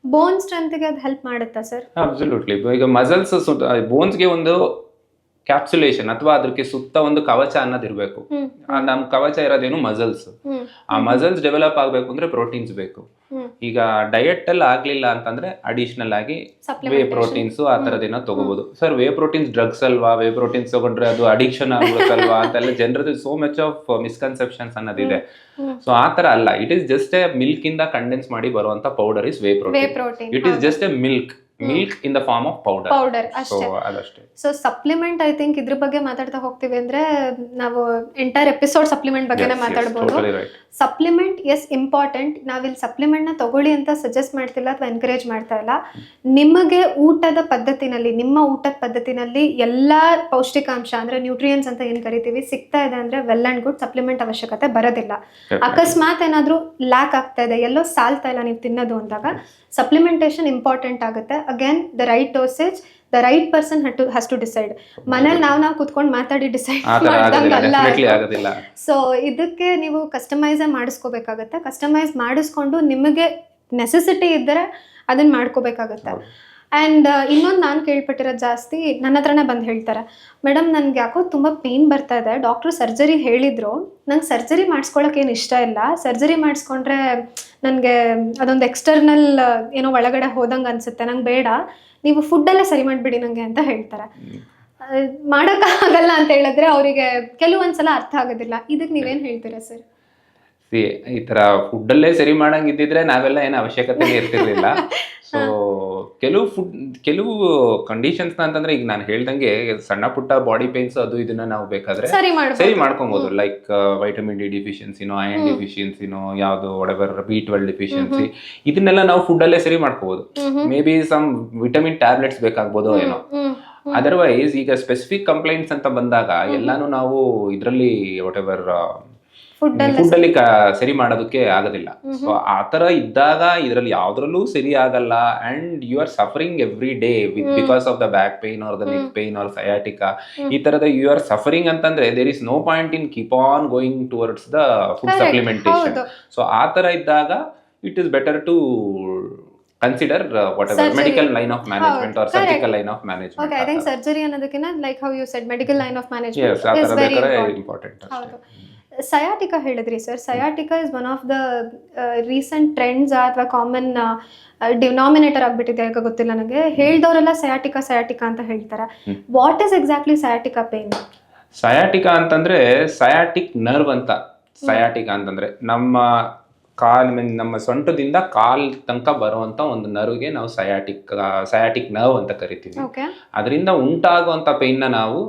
ಬೋನ್ ಸ್ಟ್ರೆಂತ್ಗೆ ಅದು ಹೆಲ್ಪ್ ಮಾಡುತ್ತಾ ಸರ್? ಅಬ್ಸಲ್ಯೂಟ್ಲಿ. ಈಗ ಮಸಲ್ಸ್, ಬೋನ್ಸ್ಗೆ ಒಂದು ಕ್ಯಾಪ್ಸುಲೇಷನ್ ಅಥವಾ ಅದಕ್ಕೆ ಸುತ್ತ ಒಂದು ಕವಚ ಅನ್ನೋದಿರ್ಬೇಕು. ನಮ್ ಕವಚ ಇರೋದೇನು ಮಸಲ್ಸ್. ಆ ಮಸಲ್ಸ್ ಡೆವಲಪ್ ಆಗ್ಬೇಕು ಅಂದ್ರೆ ಪ್ರೋಟೀನ್ಸ್ ಬೇಕು. ಈಗ ಡಯಟ್ ಅಲ್ಲಿ ಆಗ್ಲಿಲ್ಲ ಅಂತಂದ್ರೆ ಅಡಿಷನಲ್ ಆಗಿ ವೇ ಪ್ರೋಟೀನ್ಸ್ ಆ ತರದೇನೋ ತಗೋಬಹುದು. ಸರ್, ವೇ ಪ್ರೋಟೀನ್ಸ್ ಡ್ರಗ್ಸ್ ಅಲ್ವಾ? ವೇ ಪ್ರೋಟೀನ್ಸ್ ತಗೊಂಡ್ರೆ ಅದು ಅಡಿಕ್ಷನ್ ಆಗ್ಬಿಡುತ್ತಲ್ವಾ ಅಂತೆಲ್ಲ ಜನರದ್ದು ಸೋ ಮಚ್ ಆಫ್ ಮಿಸ್ಕನ್ಸೆಪ್ಷನ್ಸ್ ಅನ್ನೋದಿದೆ. ಸೊ ಆ ತರ ಅಲ್ಲ. It is just a milk ಇಂದ ಕಂಡೆನ್ಸ್ ಮಾಡಿ ಬರುವಂತ powder is whey protein. It is just a milk in the form of powder ಅಷ್ಟೇ. ಸೊ ಸಪ್ಲಿಮೆಂಟ್, ಐ ಥಿಂಕ್ ಇದ್ರ ಬಗ್ಗೆ ಮಾತಾಡ್ತಾ ಹೋಗ್ತೀವಿ ಅಂದ್ರೆ ನಾವು ಎಂಟೈರ್ ಎಪಿಸೋಡ್ ಸಪ್ಲಿಮೆಂಟ್ ಬಗ್ಗೆನೇ ಮಾತಾಡ್ಬೋದು. Supplement is important. ನಾವಿಲ್ಲಿ ಸಪ್ಲಿಮೆಂಟ್ ನ ತಗೊಳ್ಳಿ ಅಂತ ಸಜೆಸ್ಟ್ ಮಾಡ್ತಿಲ್ಲ ಅಥವಾ ಎನ್ಕರೇಜ್ ಮಾಡ್ತಾ ಇಲ್ಲ. ನಿಮಗೆ ಊಟದ ಪದ್ಧತಿನಲ್ಲಿ, ನಿಮ್ಮ ಊಟದ ಪದ್ಧತಿನಲ್ಲಿ ಎಲ್ಲಾ ಪೌಷ್ಟಿಕಾಂಶ ಅಂದ್ರೆ ನ್ಯೂಟ್ರಿಯನ್ಸ್ ಅಂತ ಏನ್ ಕರಿತೀವಿ ಸಿಗ್ತಾ ಇದೆ ಅಂದ್ರೆ ವೆಲ್ ಅಂಡ್ ಗುಡ್. ಸಪ್ಲಿಮೆಂಟ್ ಅವಶ್ಯಕತೆ ಬರೋದಿಲ್ಲ. ಅಕಸ್ಮಾತ್ ಏನಾದ್ರೂ ಲ್ಯಾಕ್ ಆಗ್ತಾ ಇದೆ, ಎಲ್ಲೋ ಸಾಲ್ತಾ ಇಲ್ಲ ನೀವು ತಿನ್ನೋದು ಅಂದಾಗ ಸಪ್ಲಿಮೆಂಟೇಷನ್ ಇಂಪಾರ್ಟೆಂಟ್ ಆಗುತ್ತೆ. Again the right dosage, the right person has to decide. ಮನೇಲಿ ನಾವು ಕುತ್ಕೊಂಡು ಮಾತಾಡಿ ಡಿಸೈಡ್ ಮಾಡ್ದಂಗಲ್ಲ. ಸೊ ಇದಕ್ಕೆ ನೀವು ಕಸ್ಟಮೈಸ್ ಮಾಡಿಸ್ಕೋಬೇಕಾಗತ್ತೆ. ಕಸ್ಟಮೈಸ್ ಮಾಡಿಸ್ಕೊಂಡು ನಿಮಗೆ ನೆಸೆಸಿಟಿ ಇದ್ದರೆ ಅದನ್ನ ಮಾಡ್ಕೋಬೇಕಾಗುತ್ತೆ. ಆ್ಯಂಡ್ ಇನ್ನೊಂದು ನಾನು ಕೇಳ್ಪಟ್ಟಿರೋದು ಜಾಸ್ತಿ ನನ್ನ ಹತ್ರನೇ ಬಂದು ಹೇಳ್ತಾರೆ, ಮೇಡಮ್ ನನಗೆ ಯಾಕೋ ತುಂಬ ಪೇಯ್ನ್ ಬರ್ತಾ ಇದೆ, ಡಾಕ್ಟ್ರು ಸರ್ಜರಿ ಹೇಳಿದರು, ನಂಗೆ ಸರ್ಜರಿ ಮಾಡಿಸ್ಕೊಳ್ಳೋಕ್ಕೇನು ಇಷ್ಟ ಇಲ್ಲ, ಸರ್ಜರಿ ಮಾಡಿಸ್ಕೊಂಡ್ರೆ ನನಗೆ ಅದೊಂದು ಎಕ್ಸ್ಟರ್ನಲ್ ಏನೋ ಒಳಗಡೆ ಹೋದಂಗೆ ಅನಿಸುತ್ತೆ, ನಂಗೆ ಬೇಡ, ನೀವು ಫುಡ್ಡಲ್ಲೇ ಸರಿ ಮಾಡಿಬಿಡಿ ನನಗೆ ಅಂತ ಹೇಳ್ತಾರೆ. ಮಾಡೋಕ್ಕಾಗಲ್ಲ ಅಂತ ಹೇಳಿದ್ರೆ ಅವರಿಗೆ ಕೆಲವೊಂದ್ಸಲ ಅರ್ಥ ಆಗೋದಿಲ್ಲ. ಇದಕ್ಕೆ ನೀವೇನು ಹೇಳ್ತೀರಾ ಸರ್? ಈ ಥರ ಫುಡ್ಡಲ್ಲೇ ಸರಿ ಮಾಡಂಗಿದ್ದಿದ್ರೆ ನಾವೆಲ್ಲ ಏನು ಅವಶ್ಯಕತೆ ಇರ್ತಿರ್ಲಿಲ್ಲ. ಸೊ ಕೆಲವು ಕಂಡೀಷನ್ಸ್ ಅಂತಂದ್ರೆ ಈಗ ನಾನು ಹೇಳ್ದಂಗೆ ಸಣ್ಣ ಪುಟ್ಟ ಬಾಡಿ ಪೇನ್ಸ್ ಅದು ಇದನ್ನ ನಾವು ಬೇಕಾದ್ರೆ ಸರಿ ಮಾಡ್ಕೊಬಹುದು. ಲೈಕ್ ವೈಟಮಿನ್ ಡಿ ಡಿಫಿಷಿಯನ್ಸಿನೋ, ಐರನ್ ಡಿಫಿಷಿಯನ್ಸಿನೋ, ಯಾವ್ದು whatever B12 ಡಿಫಿಷಿಯನ್ಸಿ, ಇದನ್ನೆಲ್ಲ ನಾವು ಫುಡ್ ಅಲ್ಲೇ ಸರಿ ಮಾಡ್ಕೋಬಹುದು. Maybe some vitamin tablets ಬೇಕಾಗ್ಬೋದು ಏನೋ. ಅದರ್ವೈಸ್ ಈಗ ಸ್ಪೆಸಿಫಿಕ್ ಕಂಪ್ಲೇಂಟ್ಸ್ ಅಂತ ಬಂದಾಗ ಎಲ್ಲಾನು ನಾವು ಇದರಲ್ಲಿ ವಾಟೆವರ್ ಫುಡ್ ಅಲ್ಲಿ ಸರಿ ಮಾಡೋದಕ್ಕೆ ಆಗೋದಿಲ್ಲ. ಸೊ ಆ ತರ ಇದ್ದಾಗ ಇದರಲ್ಲಿ ಯಾವ್ದ್ರಲ್ಲೂ ಸರಿ ಆಗಲ್ಲ. And you are suffering every day with because of the back pain or the neck pain or sciatica, ಈ ತರದ ಯು ಆರ್ ಸಫರಿಂಗ್ ಅಂತಂದ್ರೆ there is no point in keep on going towards the food supplementation. So ಆ ತರ ಇದ್ದಾಗ it is better to consider whatever medical line of management or surgical line of management. Okay, I think surgery ಅನ್ನೋದಕ್ಕಿಂತ like how you said medical line of management yes, is very important. ಹೌದು. ಸಯಾಟಿಕಾ ಹೇಳಿದ್ರಿ sir, sciatica is one of the recent trends ಅಥವಾ ಕಾಮನ್ ಡಿನಾಮಿನೇಟರ್ ಆಗ್ಬಿಟ್ಟಿದೆ ಈಗ, ಗೊತ್ತಿಲ್ಲ ನನಗೆ. ಹೇಳ್ದವರೆಲ್ಲ ಸಯಾಟಿಕಾ ಅಂತ ಹೇಳ್ತಾರೆ. What is exactly sciatica pain? Sciatica ಅಂತಂದ್ರೆ ಸಯಾಟಿಕ್ ನರ್ವ್ ಅಂತ. ಸಯಾಟಿಕಾ ಅಂತಂದ್ರೆ ನಮ್ಮ ಸೊಂಟದಿಂದ ಕಾಲ್ ತನಕ ಬರುವಂತ ಒಂದು ನರ್ವ್ಗೆ ನಾವು ಸಯಾಟಿಕ್ ನರ್ವ್ ಅಂತ ಕರಿತೀವಿ. ಅದರಿಂದ ಉಂಟಾಗುವಂತ ಪೇನ್ ನ ನಾವು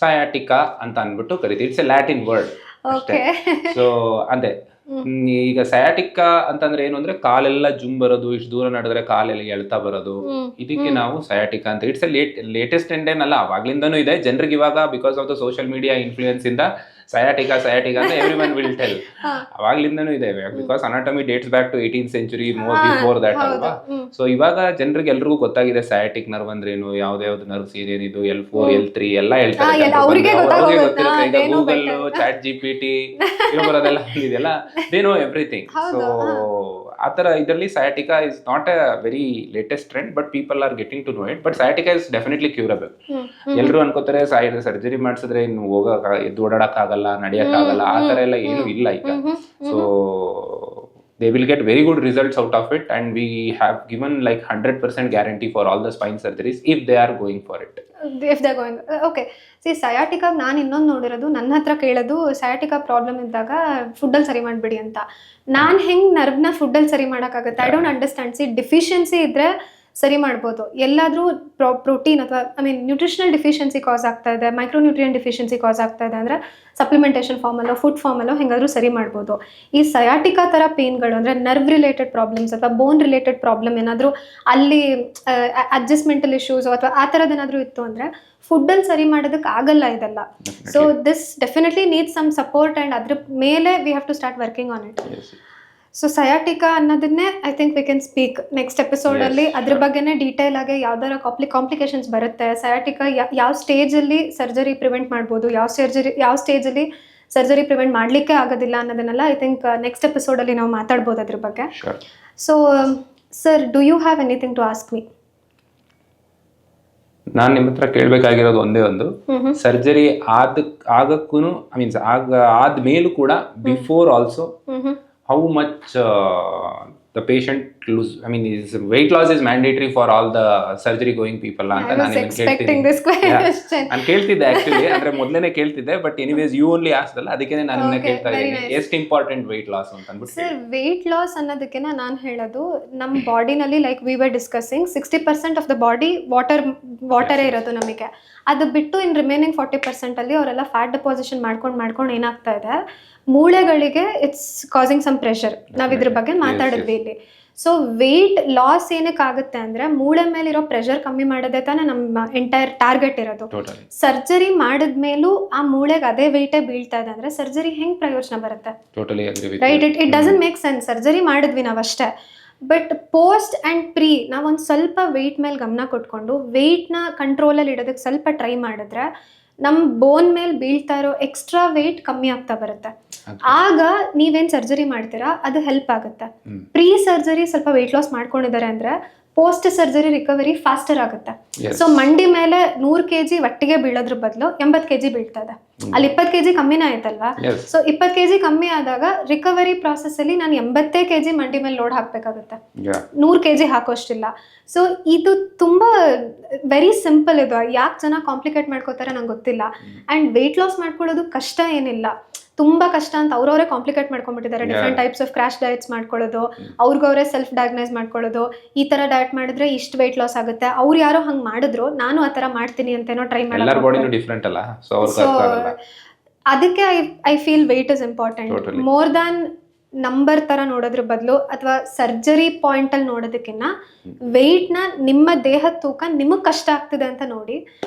ಸಯಾಟಿಕಾ ಅಂತ ಅಂದ್ಬಿಟ್ಟು ಕರಿತೀವಿ. ಇಟ್ಸ್ ಎ ಲ್ಯಾಟಿನ್ ವರ್ಡ್ ಅಷ್ಟೇ. ಸೊ ಅದೇ ಈಗ ಸಯಾಟಿಕಾ ಅಂತಂದ್ರೆ ಏನು ಅಂದ್ರೆ ಕಾಲೆಲ್ಲ ಜುಮ್ ಬರೋದು, ಇಷ್ಟು ದೂರ ನಡೆದ್ರೆ ಕಾಲೆಲ್ಲ ಎಳ್ತಾ ಬರೋದು, ಇದಕ್ಕೆ ನಾವು ಸಯಾಟಿಕಾ ಅಂತ. ಇಟ್ಸ್ ಲೇಟೆಸ್ಟ್ ಟ್ರೆಂಡ್ ಏನಲ್ಲ, ಅವಾಗ್ಲಿಂದನೂ ಇದೆ. ಜನರಿಗೆ ಇವಾಗ because of the social media influence ಇಂದ ಸಯಾಟಿಕಾ ಅಂತ ಎವ್ರಿವನ್ ವಿಲ್ ಟೆಲ್. ಅವಾಗ್ಲಿಂದನೂ ಇದೆ because anatomy dates back to 18th century, more before that ಅಲ್ವಾ. ಸೊ ಇವಾಗ ಜನರಿಗೆ ಎಲ್ರಿಗೂ ಗೊತ್ತಾಗಿದೆ ಸಯಾಟಿಕ್ ನರ್ವ್ ಅಂದ್ರೆ ಏನು, ಯಾವ್ದು ನರ್ವ್ಸ್ ಏನೇನಿದು, L4 L3 ಎಲ್ಲ ಹೇಳ್ತಾರೆ. ಗೊತ್ತಿರುತ್ತೆ. ಈಗ ಗೂಗಲ್, ಚಾಟ್ GPT ಬರೋದೆಲ್ಲ ಇದೆಲ್ಲ, ದೇ ನೋ ಎವ್ರಿಥಿಂಗ್. ಸೊ ಆತರ ಇದರಲ್ಲಿ sciatica is not a very latest trend, but people are getting to know it. But sciatica is definitely curable. ಎಲ್ಲರೂ ಅನ್ಕೋತಾರೆ ಸರ್ಜರಿ ಮಾಡಿಸಿದ್ರೆ ಇನ್ನು ಎದ್ದು ಓಡಾಡಕ್ ಆಗಲ್ಲ, ನಡೆಯಕ್ ಆಗಲ್ಲ, ಆ ತರ ಎಲ್ಲ ಏನು ಇಲ್ಲ ಈಗ. So they will get very good results out of it, and we have given like 100% guarantee for all the spine surgeries if they are going for it. If they are going, okay. See, sciatica ನಾನು ಇನ್ನೊಂದು ನೋಡಿರೋದು, ನನ್ನ ಹತ್ರ ಕೇಳೋದು ಸಯಾಟಿಕಾ ಪ್ರಾಬ್ಲಮ್ ಇದ್ದಾಗ ಫುಡ್ಡಲ್ಲಿ ಸರಿ ಮಾಡಿಬಿಡಿ ಅಂತ. ನಾನು ಹೆಂಗೆ ನರ್ವ್ನ ಫುಡ್ಡಲ್ಲಿ ಸರಿ ಮಾಡೋಕ್ಕಾಗುತ್ತೆ? I don't understand. C, deficiency ಇದ್ದರೆ ಸರಿ ಮಾಡ್ಬೋದು. ಎಲ್ಲಾದರೂ ಪ್ರೋಟೀನ್ ಅಥವಾ ನ್ಯೂಟ್ರಿಷನಲ್ ಡಿಫಿಷಿಯನ್ಸಿ ಕಾಸ್ ಆಗ್ತಾ ಇದೆ, ಮೈಕ್ರೋನ್ಯೂಟ್ರಿಯನ್ ಡಿಫಿಷಿಯನ್ಸಿ ಕಾಸ್ ಆಗ್ತಾ ಇದೆ ಅಂದರೆ ಸಪ್ಲಿಮೆಂಟೇಷನ್ ಫಾರ್ಮಲ್ಲೋ ಫುಡ್ ಫಾರ್ಮಲ್ಲೋ ಹೆಂಗಾದರೂ ಸರಿ ಮಾಡ್ಬೋದು. ಈ ಸಯಾಟಿಕಾ ಥರ ಪೇನ್ಗಳು ಅಂದರೆ ನರ್ವ್ ರಿಲೇಟೆಡ್ ಪ್ರಾಬ್ಲಮ್ಸ್ ಅಥವಾ ಬೋನ್ ರಿಲೇಟೆಡ್ ಪ್ರಾಬ್ಲಮ್ ಏನಾದರೂ ಅಲ್ಲಿ ಅಡ್ಜಸ್ಟ್ಮೆಂಟಲ್ ಇಶ್ಯೂಸ್ ಅಥವಾ ಆ ಥರದ್ದು ಏನಾದರೂ ಇತ್ತು ಅಂದರೆ ಫುಡ್ಡಲ್ಲಿ ಸರಿ ಮಾಡೋದಕ್ಕೆ ಆಗಲ್ಲ ಇದೆಲ್ಲ. So this definitely need some support and ಅದ್ರ ಮೇಲೆ we have to start working on it. So sciatica ಅನ್ನೋದನ್ನೇ I think we can speak next ಎಪಿಸೋಡಲ್ಲಿ. ಅದ್ರ ಬಗ್ಗೆನೇ ಡೀಟೇಲ್ ಆಗಿ ಯಾವ್ದಾರ ಕಾಂಪ್ಲಿಕೇಶನ್ಸ್ ಬರುತ್ತೆ, ಸಯಾಟಿಕಾ ಯಾವ ಸ್ಟೇಜಲ್ಲಿ ಸರ್ಜರಿ ಪ್ರಿವೆಂಟ್ ಮಾಡ್ಬೋದು, ಯಾವ ಸ್ಟೇಜಲ್ಲಿ ಸರ್ಜರಿ ಪ್ರಿವೆಂಟ್ ಮಾಡಲಿಕ್ಕೆ ಆಗೋದಿಲ್ಲ ಅನ್ನೋದನ್ನೆಲ್ಲ ಐ ಥಿಂಕ್ ನೆಕ್ಸ್ಟ್ ಎಪಿಸೋಡಲ್ಲಿ ನಾವು ಮಾತಾಡ್ಬೋದು ಅದ್ರ ಬಗ್ಗೆ. So sir, do you have anything to ask me? ನಾನು ನಿಮ್ಮ ಹತ್ರ ಕೇಳಬೇಕಾಗಿರೋದು ಒಂದೇ ಒಂದು, ಸರ್ಜರಿ ಆಗಕ್ಕೂ ಮೀನ್ಸ್ ಆದ್ಮೇಲೂ ಕೂಡ before also how much the patient lose, I mean is weight loss is mandatory for all the surgery going people ಅಂತ ನಾನು ಕೇಳ್ತಿದ್ದೆ ಆಕ್ಚುಲಿ. ಅಂದ್ರೆ ಮೊದಲೇನೆ ಕೇಳ್ತಿದ್ದೆ, but anyways you only asked ಅಲ್ಲ, ಅದಕ್ಕೆ ನಾನು ನಿನ್ನ ಕೇಳ್ತಾ ಇದ್ದೀನಿ ಎಷ್ಟು ಇಂಪಾರ್ಟೆಂಟ್ weight loss ಅಂತ ಅಂದ್ಬಿಟ್ಟು. ಸರ್, weight loss ಅನ್ನೋದಕ್ಕೆ ನಾನು ಹೇಳೋದು, ನಮ್ಮ ಬಾಡಿನಲ್ಲಿ like we were discussing 60% of the body ವಾಟರೇ ಇರೋದು ನಮಗೆ. ಅದು ಬಿಟ್ಟು ಇನ್ ರಿಮೈನಿಂಗ್ 40% ಅಲ್ಲಿ ಅವರೆಲ್ಲ ಫ್ಯಾಟ್ ಡೆಪಾಸಿಷನ್ ಮಾಡ್ಕೊಂಡು ಏನಾಗ್ತಾ ಇದೆ, ಮೂಳೆಗಳಿಗೆ ಇಟ್ಸ್ ಕಾಸಿಂಗ್ ಸಮ್ ಪ್ರೆಷರ್. ನಾವು ಇದ್ರ ಬಗ್ಗೆ ಮಾತಾಡಿದ್ವಿ ಇಲ್ಲಿ. ಸೊ ವೆಯ್ಟ್ ಲಾಸ್ ಏನಕ್ಕಾಗುತ್ತೆ ಅಂದರೆ ಮೂಳೆ ಮೇಲಿರೋ ಪ್ರೆಷರ್ ಕಮ್ಮಿ ಮಾಡೋದೇ ತಾನೇ ನಮ್ಮ ಎಂಟೈರ್ ಟಾರ್ಗೆಟ್ ಇರೋದು. ಸರ್ಜರಿ ಮಾಡಿದ್ಮೇಲೂ ಆ ಮೂಳೆಗೆ ಅದೇ ವೆಯ್ಟೇ ಬೀಳ್ತಾ ಇದೆ ಅಂದರೆ ಸರ್ಜರಿ ಹೆಂಗೆ ಪ್ರಯೋಜನ ಬರುತ್ತೆ? Right, it doesn't make sense. Surgery ಮಾಡಿದ್ವಿ ನಾವಷ್ಟೇ, ಬಟ್ ಪೋಸ್ಟ್ ಆ್ಯಂಡ್ ಪ್ರೀ ನಾವೊಂದು ಸ್ವಲ್ಪ ವೆಯ್ಟ್ ಮೇಲೆ ಗಮನ ಕೊಟ್ಕೊಂಡು ವೆಯ್ಟ್ನ ಕಂಟ್ರೋಲಲ್ಲಿ ಇಡೋದಕ್ಕೆ ಸ್ವಲ್ಪ ಟ್ರೈ ಮಾಡಿದ್ರೆ ನಮ್ಮ ಬೋನ್ ಮೇಲೆ ಬೀಳ್ತಾ ಇರೋ ಎಕ್ಸ್ಟ್ರಾ ವೆಯ್ಟ್ ಕಮ್ಮಿ ಆಗ್ತಾ ಬರುತ್ತೆ. ಆಗ ನೀವೇನ್ ಸರ್ಜರಿ ಮಾಡ್ತೀರಾ ಅದು ಹೆಲ್ಪ್ ಆಗುತ್ತೆ. ಪ್ರೀ ಸರ್ಜರಿ ಸ್ವಲ್ಪ ವೆಯ್ಟ್ ಲಾಸ್ ಮಾಡ್ಕೊಂಡಿದ್ದಾರೆ ಅಂದ್ರೆ ಪೋಸ್ಟ್ ಸರ್ಜರಿ ರಿಕವರಿ ಫಾಸ್ಟರ್ ಆಗುತ್ತೆ. ಸೊ ಮಂಡಿ ಮೇಲೆ 100 kg ಒಟ್ಟಿಗೆ ಬೀಳೋದ್ರ ಬದಲು 80 kg ಬೀಳ್ತಾ ಇದೆ. ಅಲ್ಲಿ 20 kg ಕಮ್ಮಿನೇ ಆಯ್ತಲ್ವಾ? ಸೊ 20 kg ಕಮ್ಮಿ ಆದಾಗ ರಿಕವರಿ ಪ್ರಾಸೆಸ್ ಅಲ್ಲಿ ನಾನು 80 kg ಮಂಡಿ ಮೇಲೆ ಲೋಡ್ ಹಾಕ್ಬೇಕಾಗುತ್ತೆ, 100 kg ಹಾಕೋಷ್ಟಿಲ್ಲ. ಸೊ ಇದು ತುಂಬಾ ವೆರಿ ಸಿಂಪಲ್. ಇದು ಯಾಕೆ ಜನ ಕಾಂಪ್ಲಿಕೇಟ್ ಮಾಡ್ಕೋತಾರೆ ನಂಗೆ ಗೊತ್ತಿಲ್ಲ. ಅಂಡ್ ವೆಯ್ಟ್ ಲಾಸ್ ಮಾಡ್ಕೊಳ್ಳೋದು ಕಷ್ಟ ಏನಿಲ್ಲ, ತುಂಬಾ ಕಷ್ಟ ಅಂತ ಅವ್ರವರೇ ಕಾಂಪ್ಲಿಕೇಟ್ ಮಾಡ್ಕೊಂಡ್ಬಿಟ್ಟಿದ್ದಾರೆ. Different types of crash diets ಮಾಡ್ಕೊಳ್ಳೋದು, ಅವ್ರಿಗವ್ರೆ ಸೆಲ್ಫ್ ಡಯಾಗ್ನೈಸ್ ಮಾಡ್ಕೊಳ್ಳೋದು, ಈ ತರ ಡಯಟ್ ಮಾಡಿದ್ರೆ ಇಷ್ಟು ವೆಯ್ಟ್ ಲಾಸ್ ಆಗುತ್ತೆ, ಅವ್ರು ಯಾರೋ ಹಂಗ್ ಮಾಡಿದ್ರು ನಾನು ಆ ತರ ಮಾಡ್ತೀನಿ ಅಂತೇನೋ ಟ್ರೈ ಮಾಡಿ. ಅದಕ್ಕೆ I feel weight is important more than number ತರ ನೋಡೋದ್ರ ಬದಲು ಅಥವಾ ಸರ್ಜರಿ ಪಾಯಿಂಟ್ ಅಲ್ಲಿ ನೋಡೋದಕ್ಕಿಂತ ವೆಯ್ಟ್ ನ ನಿಮ್ಮ ದೇಹದ ತೂಕ ನಿಮಗ್ ಕಷ್ಟ ಆಗ್ತಿದೆ ಅಂತ ನೋಡಿ.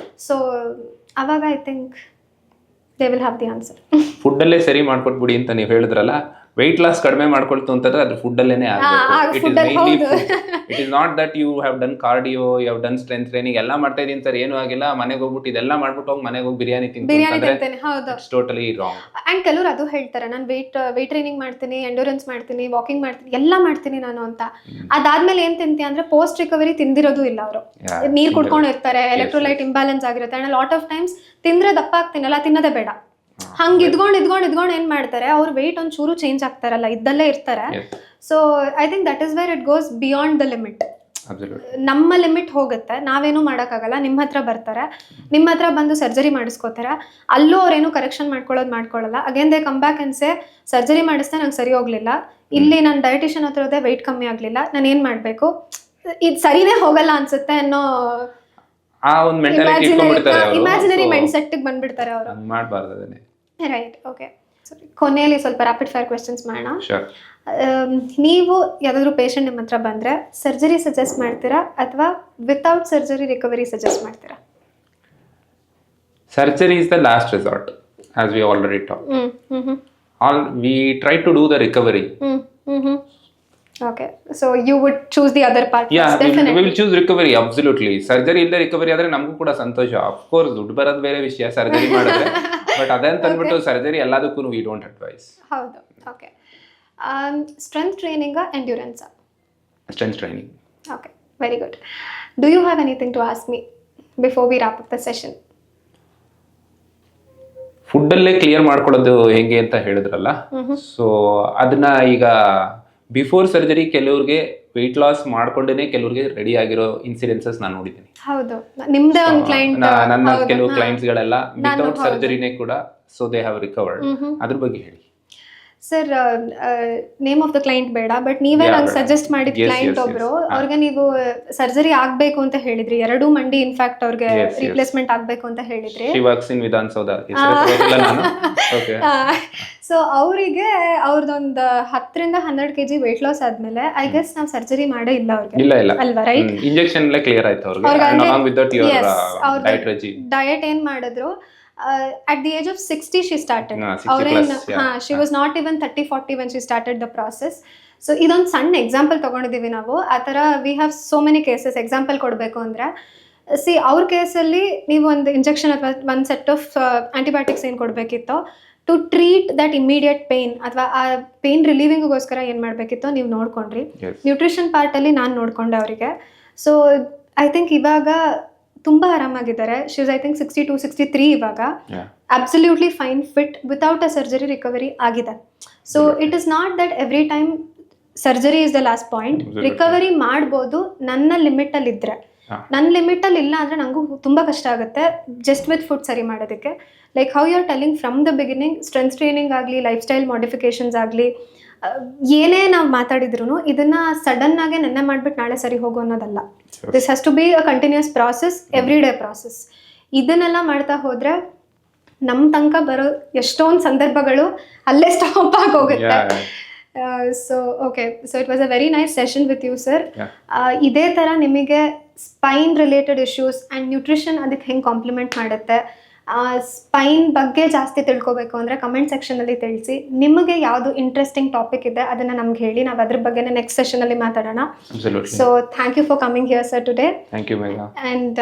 ಸೊ ಅವಾಗ I think they will have the answer. Food ಅಲ್ಲೇ ಸರಿ ಮಾಡ್ಕೊಟ್ಬಿಡಿ ಅಂತ ನೀವು ಹೇಳಿದ್ರಲ್ಲ, ವೆಯ್ಟ್ ಲಾಸ್ ಕಡಿಮೆ ಮಾಡ್ಕೊಳ್ತು ಅಂತಂದ್ರೆ ಅದು ಫುಡ್ ಅಲ್ಲೇನೆ ಆಗಬೇಕು. It is not that you have done cardio, you have done strength training ಎಲ್ಲ ಮಾಡ್ತಾ ಇದೀನಿ ಸರ್ ಏನೂ ಆಗಿಲ್ಲ, ಮನೆಗೆ ಹೋಗ್ಬಿಟ್ಟು ಇದೆಲ್ಲ ಮಾಡ್ಬಿಟ್ಟು ಹೋಗಿ ಮನೆಗೆ ಹೋಗಿ ಬಿರಿಯಾನಿ ತಿಂತೀನಿ, ಇಟ್ಸ್ ಟೋಟಲಿ ರಾಂಗ್. ಅಂಡ್ ಕೆಲವರು ಅದು ಹೇಳ್ತಾರೆ, ನಾನು ವೆಯ್ಟ್ ಟ್ರೈನಿಂಗ್ ಮಾಡ್ತೀನಿ, ಎಂಡೂರೆನ್ಸ್ ಮಾಡ್ತೀನಿ, ವಾಕಿಂಗ್ ಮಾಡ್ತೀನಿ, ಎಲ್ಲ ಮಾಡ್ತೀನಿ ನಾನು ಅಂತ. ಅದಾದ್ಮೇಲೆ ಏನ್ ತಿಂತೀಯ ಅಂದ್ರೆ ಪೋಸ್ಟ್ ರಿಕವರಿ ತಿಂದಿರೋದು ಇಲ್ಲ. ಅವರು ನೀರ್ ಕುಡ್ಕೊಂಡು ಇರ್ತಾರೆ, ಎಲೆಕ್ಟ್ರೋಲೈಟ್ ಇಂಬ್ಯಾಲೆನ್ಸ್ ಆಗಿರುತ್ತೆ. ಅಂಡ್ ಲಾಟ್ ಆಫ್ ಟೈಮ್ಸ್ ತಿಂದ್ರೆ ದಪ್ಪ ಆಗ್ತೀನಲ್ಲ, ತಿನ್ನೋದೇ ಬೇಡ, ಹಂಗ ಇದ್ಕೊಂಡ್ ಏನ್ ಮಾಡ್ತಾರೆ, ಅವ್ರ ವೆಯ್ಟ್ ಒಂದ್ ಚೂರು ಚೇಂಜ್ ಆಗ್ತಾರಲ್ಲ, ಇದ್ದಲ್ಲೇ ಇರ್ತಾರೆ. So I think that is where it goes beyond the limit. ನಮ್ಮ ಲಿಮಿಟ್ ಹೋಗುತ್ತೆ, ನಾವೇನು ಮಾಡೋಕ್ಕಾಗಲ್ಲ. ನಿಮ್ಮ ಹತ್ರ ಬರ್ತಾರೆ, ನಿಮ್ಮ ಹತ್ರ ಬಂದು ಸರ್ಜರಿ ಮಾಡಿಸ್ಕೋತಾರೆ, ಅಲ್ಲೂ ಅವ್ರೇನು ಕರೆಕ್ಷನ್ ಮಾಡ್ಕೊಳ್ಳಲ್ಲ. ಅಗೇನ್ ದೇ ಕಮ್ ಬ್ಯಾಕ್ ಅನ್ಸೆ ಸರ್ಜರಿ ಮಾಡಿಸ್ದೆ ನಂಗೆ ಸರಿ ಹೋಗ್ಲಿಲ್ಲ, ಇಲ್ಲಿ ನಾನು ಡಯಟಿಷಿಯನ್ ಹತ್ರ ಹೋದೆ ವೆಯ್ಟ್ ಕಮ್ಮಿ ಆಗ್ಲಿಲ್ಲ, ನಾನು ಏನ್ ಮಾಡ್ಬೇಕು, ಇದು ಸರಿನೇ ಹೋಗಲ್ಲ ಅನ್ಸುತ್ತೆ ಅನ್ನೋ ಇಮ್ಯಾಜಿನರಿ ಮೈಂಡ್ ಸೆಟ್ ಬಂದ್ಬಿಡ್ತಾರೆ ಅವರು. Right, okay. ಕೊನೆಯಲ್ಲಿ ಸ್ವಲ್ಪ ರಾಪಿಡ್ ಫೈರ್ ಕ್ವೆಶ್ಚನ್ಸ್ ಮಾಡೋಣ. ನೀವು ಯಾವ್ದಾದ್ರು ಪೇಷಂಟ್ ನಿಮ್ಮ ಹತ್ರ ಬಂದ್ರೆ ಸರ್ಜರಿ ಸಜೆಸ್ಟ್ ಮಾಡ್ತೀರಾ ಅಥವಾ ವಿತೌಟ್ ಸರ್ಜರಿ ರಿಕವರಿ ಸಜೆಸ್ಟ್ ಮಾಡ್ತೀರಾ? Surgery is the last resort, as we already talked. We try to do the recovery. Okay, so you would choose the other part? Yeah, definitely. We will choose recovery, absolutely. Surgery illa recovery ಆದ್ರೆ ನಮಗೂ ಕೂಡ ಸಂತೋಷ. Of course ದುಡ್ಡು ಬರೋದು ಬೇರೆ ವಿಷಯ ಸರ್ಜರಿ ಮಾಡಿದ್ರೆ, ಬಟ್ ಅದಂತ ಅಂದ್ಬಿಟ್ಟು ಸರ್ಜರಿ ಎಲ್ಲದಕ್ಕೂ we don't advise. ಹೌದು, okay. Strength training endurance? Strength training. Okay, very good. Do you have anything to ask me before we wrap up the session? Food ಅಲ್ಲೇ ಕ್ಲಿಯರ್ ಮಾಡ್ಕೊಳ್ಳೋದು ಹೆಂಗೆ ಅಂತ ಹೇಳಿದ್ರಲ್ಲ, ಸೊ ಅದನ್ನ ಈಗ ಬಿಫೋರ್ ಸರ್ಜರಿ ಕೆಲವ್ರಿಗೆ ವೆಯ್ಟ್ ಲಾಸ್ ಮಾಡ್ಕೊಂಡೇನೆ ಕೆಲವ್ರಿಗೆ ರೆಡಿ ಆಗಿರೋ ಇನ್ಸಿಡೆನ್ಸಸ್ ನಾನು ನೋಡಿದ್ದೀನಿ. ಹೌದು, ನಿಮ್ದೇ ಒಂದು ಕ್ಲೈಂಟ್, ನನ್ನ ಕೆಲವು ಕ್ಲೈಂಟ್ಸ್ ಗಳೆಲ್ಲ ವಿತೌಟ್ ಸರ್ಜರಿನೇ ಕೂಡ ಸೊ ದೇ ಹ್ಯಾವ್ ರಿಕವರ್ಡ್. ಅದ್ರ ಬಗ್ಗೆ ಹೇಳಿ sir. Name of the client ಬೇಡ, ಬಟ್ ನೀವೇ ನಂಗೆ ಸಜೆಸ್ಟ್ ಮಾಡಿದ ಕ್ಲೈಂಟ್ ಒಬ್ರು, ಅವ್ರಿಗೆ ನೀವು ಸರ್ಜರಿ ಆಗ್ಬೇಕು ಅಂತ ಹೇಳಿದ್ರಿ, 2 ಮಂಡಿ ಇನ್ಫ್ಯಾಕ್ಟ್ ಅವ್ರಿಗೆ ರಿಪ್ಲೇಸ್ಮೆಂಟ್ ಆಗ್ಬೇಕು ಅಂತ ಹೇಳಿದ್ರಿ. ವಿಧಾನಸೌಧ. ಸೊ ಅವರಿಗೆ ಅವ್ರದೊಂದು 10-12 kg ವೆಯ್ಟ್ ಲಾಸ್ ಆದ್ಮೇಲೆ ಐ ಗೆಸ್ ನಾವು ಸರ್ಜರಿ ಮಾಡೇ ಇಲ್ಲ ಅವ್ರಿಗೆ, ಅಲ್ವಾ? ರೈಟ್, ಇಂಜೆಕ್ಷನ್ ಎಲ್ಲ ಕ್ಲಿಯರ್ ಆಯ್ತು ಅವ್ರಿಗೆ. ಡಯಟ್ ಏನ್ ಮಾಡಿದ್ರು, at the age of 60 she started. She was not even 30-40 when she started the process. So ಇದೊಂದು ಸಣ್ಣ ಎಕ್ಸಾಂಪಲ್ ತಗೊಂಡಿದ್ದೀವಿ ನಾವು. ಆ ಥರ we have so many cases. Example ಕೊಡಬೇಕು ಅಂದರೆ, ಅವ್ರ ಕೇಸಲ್ಲಿ ನೀವು ಒಂದು ಇಂಜೆಕ್ಷನ್ ಅಥವಾ ಒಂದು ಸೆಟ್ ಆಫ್ ಆಂಟಿಬಯೋಟಿಕ್ಸ್ ಏನು ಕೊಡಬೇಕಿತ್ತೋ to treat that immediate pain ಅಥವಾ ಆ ಪೇನ್ ರಿಲೀವಿಂಗ್ಗೋಸ್ಕರ ಏನು ಮಾಡಬೇಕಿತ್ತೋ ನೀವು ನೋಡ್ಕೊಂಡ್ರಿ. ನ್ಯೂಟ್ರಿಷನ್ ಪಾರ್ಟಲ್ಲಿ ನಾನು ನೋಡಿಕೊಂಡೆ ಅವರಿಗೆ. ಸೊ ಐ ಥಿಂಕ್ ಇವಾಗ ತುಂಬ ಆರಾಮಾಗಿದ್ದಾರೆ. ಶಿ ಇಸ್ ಐ ಥಿಂಕ್ 62-63 ಇವಾಗ. Absolutely fine, fit, without a surgery recovery ಆಗಿದೆ. So it is not that every time surgery is the last point. Recovery ಮಾಡ್ಬೋದು ನನ್ನ ಲಿಮಿಟಲ್ಲಿ ಇದ್ದರೆ. ನನ್ನ ಲಿಮಿಟಲ್ಲಿ ಇಲ್ಲ ಅಂದರೆ ನನಗೂ ತುಂಬ ಕಷ್ಟ ಆಗುತ್ತೆ ಜಸ್ಟ್ ವಿತ್ ಫುಡ್ ಸರಿ ಮಾಡೋದಕ್ಕೆ. Like how you are telling from the beginning, strength training ಆಗಲಿ, ಲೈಫ್ ಸ್ಟೈಲ್ ಮಾಡಿಫಿಕೇಶನ್ಸ್ ಆಗಲಿ, ಏನೇ ನಾವು ಮಾತಾಡಿದ್ರು ಇದನ್ನ ಸಡನ್ ಆಗಿ ನೆನ್ನೆ ಮಾಡ್ಬಿಟ್ಟು ನಾಳೆ ಸರಿ ಹೋಗೋ ಅನ್ನೋದಲ್ಲ. This has to be a continuous process, every day process. ಇದನ್ನೆಲ್ಲ ಮಾಡ್ತಾ ಹೋದ್ರೆ ನಮ್ಮ ತನಕ ಬರೋ ಎಷ್ಟೊಂದು ಸಂದರ್ಭಗಳು ಅಲ್ಲೇ ಸ್ಟಾಪ್ ಆಗಿ ಹೋಗುತ್ತೆ. So okay, so it was a very nice session with you sir. ಇದೇ ಥರ ನಿಮಗೆ spine related issues and nutrition ಅದಕ್ಕೆ ಹೆಂಗೆ ಕಾಂಪ್ಲಿಮೆಂಟ್ ಮಾಡುತ್ತೆ, ಸ್ಪೈನ್ ಬಗ್ಗೆ ಜಾಸ್ತಿ ತಿಳ್ಕೊಬೇಕು ಅಂದರೆ ಕಮೆಂಟ್ ಸೆಕ್ಷನಲ್ಲಿ ತಿಳಿಸಿ. ನಿಮಗೆ ಯಾವುದು ಇಂಟ್ರೆಸ್ಟಿಂಗ್ ಟಾಪಿಕ್ ಇದೆ ಅದನ್ನು ನಮ್ಗೆ ಹೇಳಿ, ನಾವು ಅದ್ರ ಬಗ್ಗೆನೇ ನೆಕ್ಸ್ಟ್ ಸೆಷನಲ್ಲಿ ಮಾತಾಡೋಣ. So thank you for coming here sir today. Thank you Megha. And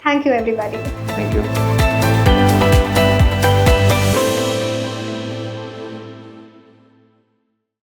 thank you everybody. Thank you.